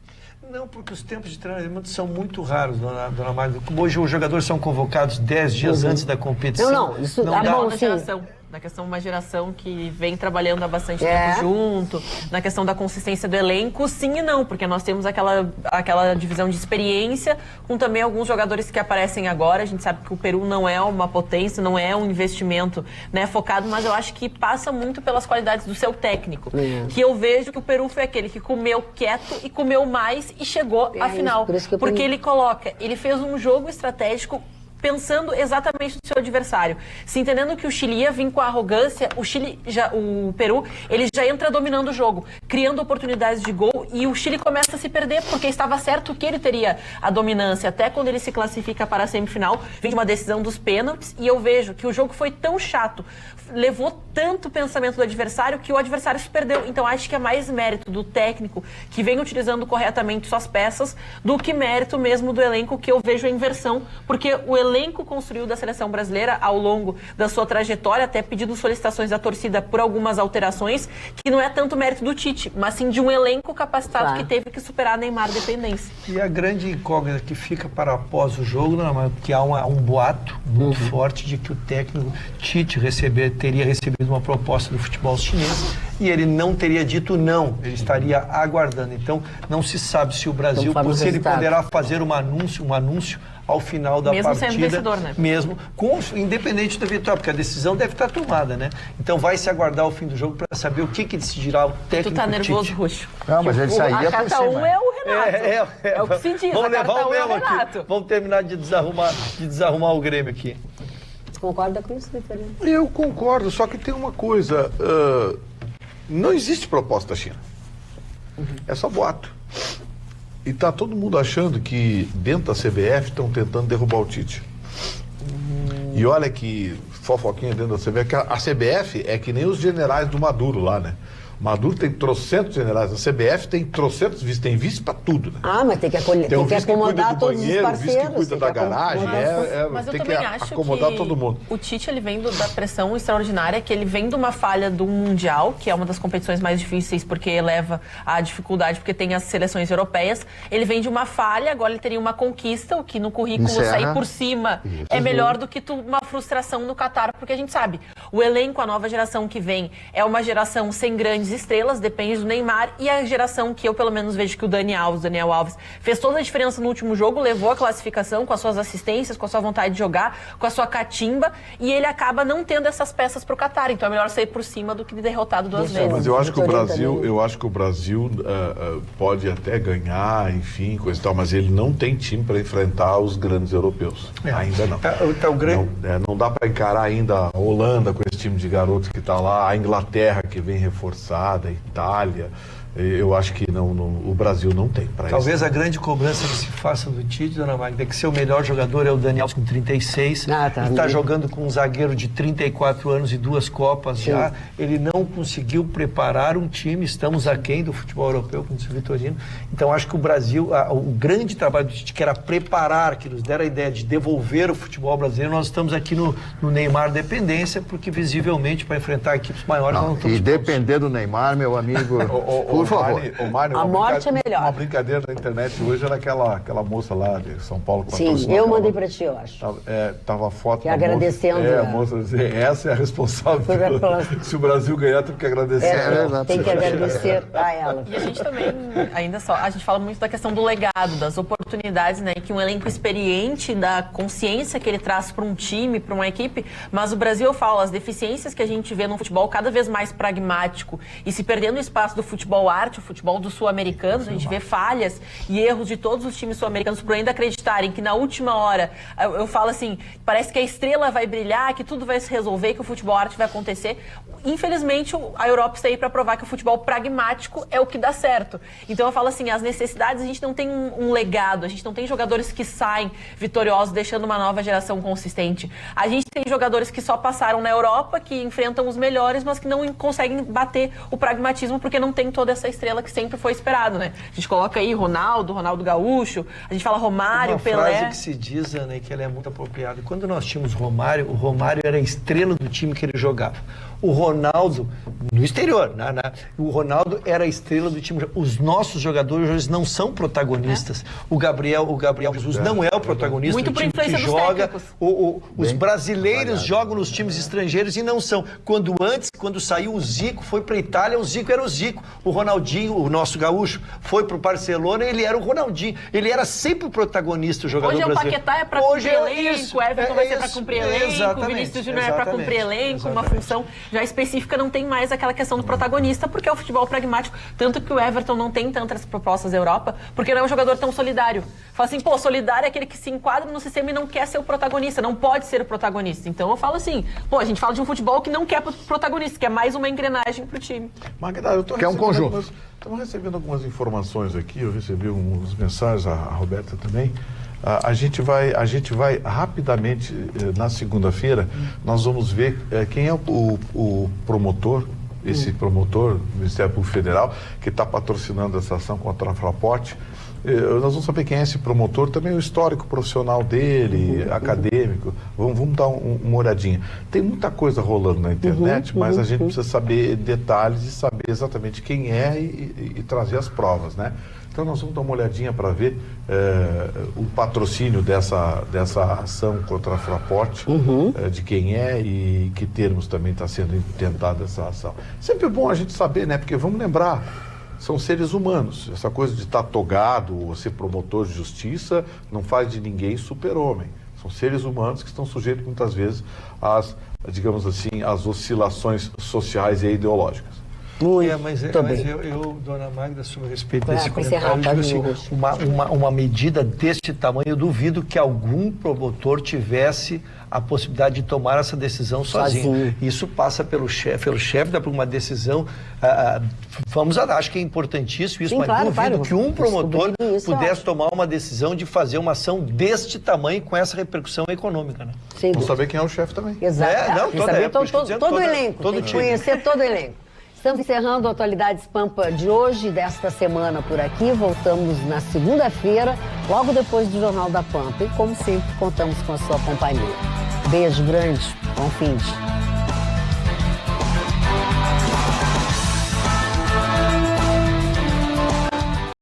Não, porque os tempos de treinamento são muito raros, dona Magda. Hoje os jogadores são convocados 10 dias antes da competição. Isso não dá uma geração. Na questão de uma geração que vem trabalhando há bastante tempo junto, na questão da consistência do elenco, sim e não, porque nós temos aquela divisão de experiência, com também alguns jogadores que aparecem agora. A gente sabe que o Peru não é uma potência, não é um investimento, né, focado, mas eu acho que passa muito pelas qualidades do seu técnico. Que eu vejo que o Peru foi aquele que comeu quieto e comeu mais e chegou à final. Porque ele fez um jogo estratégico pensando exatamente no seu adversário. Se entendendo que o Chile ia vir com a arrogância, o Peru, ele já entra dominando o jogo, criando oportunidades de gol, e o Chile começa a se perder, porque estava certo que ele teria a dominância. Até quando ele se classifica para a semifinal, vem de uma decisão dos pênaltis, e eu vejo que o jogo foi tão chato, levou tanto o pensamento do adversário, que o adversário se perdeu. Então acho que é mais mérito do técnico, que vem utilizando corretamente suas peças, do que mérito mesmo do elenco, que eu vejo a inversão, porque o elenco construiu da seleção brasileira ao longo da sua trajetória, até pedindo solicitações da torcida por algumas alterações, que não é tanto mérito do Tite, mas sim de um elenco capacitado que teve que superar a Neymar dependência. E a grande incógnita que fica para após o jogo, que há um boato muito forte de que o técnico Tite teria recebido uma proposta do futebol chinês, e ele não teria dito não, ele estaria aguardando. Então não se sabe se o Brasil, se ele poderá fazer um anúncio ao final da partida. Mesmo sendo vencedor, né? Mesmo, independente da vitória, porque a decisão deve estar tomada, né? Então vai se aguardar o fim do jogo para saber o que decidirá o técnico. Tu tá nervoso, Tite. Ruxo? Não, mas ele sairia por cima. A carta 1 é o Renato. É o que se diz. Vamos levar o mesmo aqui. Vamos terminar de desarrumar o Grêmio aqui. Você concorda com isso, Vitorino? Eu concordo, só que tem uma coisa. Não existe proposta da China. É só boato. E está todo mundo achando que dentro da CBF estão tentando derrubar o Tite. E olha que fofoquinha dentro da CBF, que a CBF é que nem os generais do Maduro lá, né? Maduro tem trocentos generais, a CBF tem trocentos vice, tem vice para tudo, né? Mas tem que acomodar todos os parceiros. Vice que cuida da garagem, mas tem eu que acho acomodar que todo mundo. O Tite, ele vem da pressão extraordinária, que ele vem de uma falha do Mundial, que é uma das competições mais difíceis, porque eleva a dificuldade, porque tem as seleções europeias. Ele vem de uma falha, agora ele teria uma conquista, o que no currículo sair por cima é melhor do que uma frustração no Catar, porque a gente sabe, o elenco, a nova geração que vem, é uma geração sem grandes estrelas, depende do Neymar, e a geração que eu pelo menos vejo que o Daniel Alves, fez toda a diferença no último jogo, levou a classificação com as suas assistências, com a sua vontade de jogar, com a sua catimba, e ele acaba não tendo essas peças para o Catar, então é melhor sair por cima do que derrotado duas vezes. Mas eu acho que o Brasil pode até ganhar, enfim, coisa e tal, mas ele não tem time para enfrentar os grandes europeus. Ainda não. Não dá para encarar ainda a Holanda com esse time de garotos que está lá, a Inglaterra que vem reforçada, a Itália, Eu acho que o Brasil não tem para isso. Talvez a grande cobrança que se faça do Tite, dona Magda, é que seu melhor jogador é o Daniel com 36. Ele está jogando com um zagueiro de 34 anos e 2 Copas já. Ele não conseguiu preparar um time. Estamos aquém do futebol europeu, como disse o Vitorino. Então acho que o Brasil, o grande trabalho do Tite, que era preparar, que nos deram a ideia de devolver o futebol brasileiro, nós estamos aqui no Neymar dependência, porque visivelmente para enfrentar equipes maiores nós não estamos prontos. Depender do Neymar, meu amigo, por favor. Mário, a morte é melhor. Uma brincadeira na internet hoje era aquela moça lá de São Paulo. Sim, eu mandei para ti, eu acho. Tava a foto que agradecendo. A moça dizer, essa é a responsável. Se o Brasil ganhar, tem que agradecer. Tem que agradecer a ela. E a gente também, a gente fala muito da questão do legado, das oportunidades, né? Que um elenco experiente, da consciência que ele traz para um time, para uma equipe, mas o Brasil, eu falo, as deficiências que a gente vê no futebol cada vez mais pragmático e se perdendo o espaço do futebol arte, o futebol dos sul-americanos, a gente vê falhas e erros de todos os times sul-americanos por ainda acreditarem que na última hora, eu falo assim, parece que a estrela vai brilhar, que tudo vai se resolver, que o futebol arte vai acontecer. Infelizmente, a Europa está aí para provar que o futebol pragmático é o que dá certo. Então eu falo assim, as necessidades, a gente não tem um legado, a gente não tem jogadores que saem vitoriosos, deixando uma nova geração consistente. A gente tem jogadores que só passaram na Europa, que enfrentam os melhores, mas que não conseguem bater o pragmatismo, porque não tem toda essa estrela que sempre foi esperado, né? A gente coloca aí Ronaldo Gaúcho, a gente fala Romário, Pelé. Uma frase que se diz, Ana, que ela é muito apropriada. Quando nós tínhamos o Romário era a estrela do time que ele jogava. O Ronaldo, no exterior, o Ronaldo era a estrela do time. Os nossos jogadores hoje não são protagonistas. O Gabriel Jesus não é o protagonista do time que joga. Os brasileiros jogam nos times estrangeiros e não são. Quando saiu o Zico, foi para a Itália, o Zico era o Zico. O Ronaldinho, o nosso gaúcho, foi para o Barcelona, ele era o Ronaldinho. Ele era sempre o protagonista, o jogador brasileiro. Hoje o Paquetá é para cumprir elenco, o Everton vai ser para cumprir elenco, o Vinícius Júnior é para cumprir elenco, uma função já específica, não tem mais aquela questão do protagonista, porque é o futebol pragmático, tanto que o Everton não tem tantas propostas da Europa, porque não é um jogador tão solidário. Fala assim, solidário é aquele que se enquadra no sistema e não quer ser o protagonista, não pode ser o protagonista. Então eu falo assim, a gente fala de um futebol que não quer protagonista, que é mais uma engrenagem pro time. Magda, eu tô Estamos recebendo algumas informações aqui, eu recebi umas mensagens, a Roberta também. A gente vai rapidamente, na segunda-feira, nós vamos ver quem é o promotor, esse promotor do Ministério Público Federal, que está patrocinando essa ação contra a Fraporte. Nós vamos saber quem é esse promotor, também o histórico profissional dele, acadêmico. Vamos dar uma olhadinha. Tem muita coisa rolando na internet, mas a gente precisa saber detalhes e saber exatamente quem é e trazer as provas, né? Então nós vamos dar uma olhadinha para ver o patrocínio dessa ação contra a Fraporte, de quem é e que termos também está sendo intentada essa ação. Sempre bom a gente saber, né? Porque vamos lembrar, são seres humanos. Essa coisa de estar togado ou ser promotor de justiça não faz de ninguém super-homem. São seres humanos que estão sujeitos muitas vezes às, digamos assim, às oscilações sociais e ideológicas. Mas eu, dona Magda, sobre respeito a esse comentário, digo assim, uma medida deste tamanho, eu duvido que algum promotor tivesse a possibilidade de tomar essa decisão sozinho. Isso passa pelo chefe dá por uma decisão, acho que é importantíssimo isso, mas duvido que um promotor pudesse tomar uma decisão de fazer uma ação deste tamanho com essa repercussão econômica, né? Vamos saber quem é o chefe também. Exato. Todo o elenco, tem que conhecer todo o elenco. Estamos encerrando a Atualidades Pampa de hoje, desta semana por aqui. Voltamos na segunda-feira, logo depois do Jornal da Pampa. E, como sempre, contamos com a sua companhia. Beijo grande, bom fim de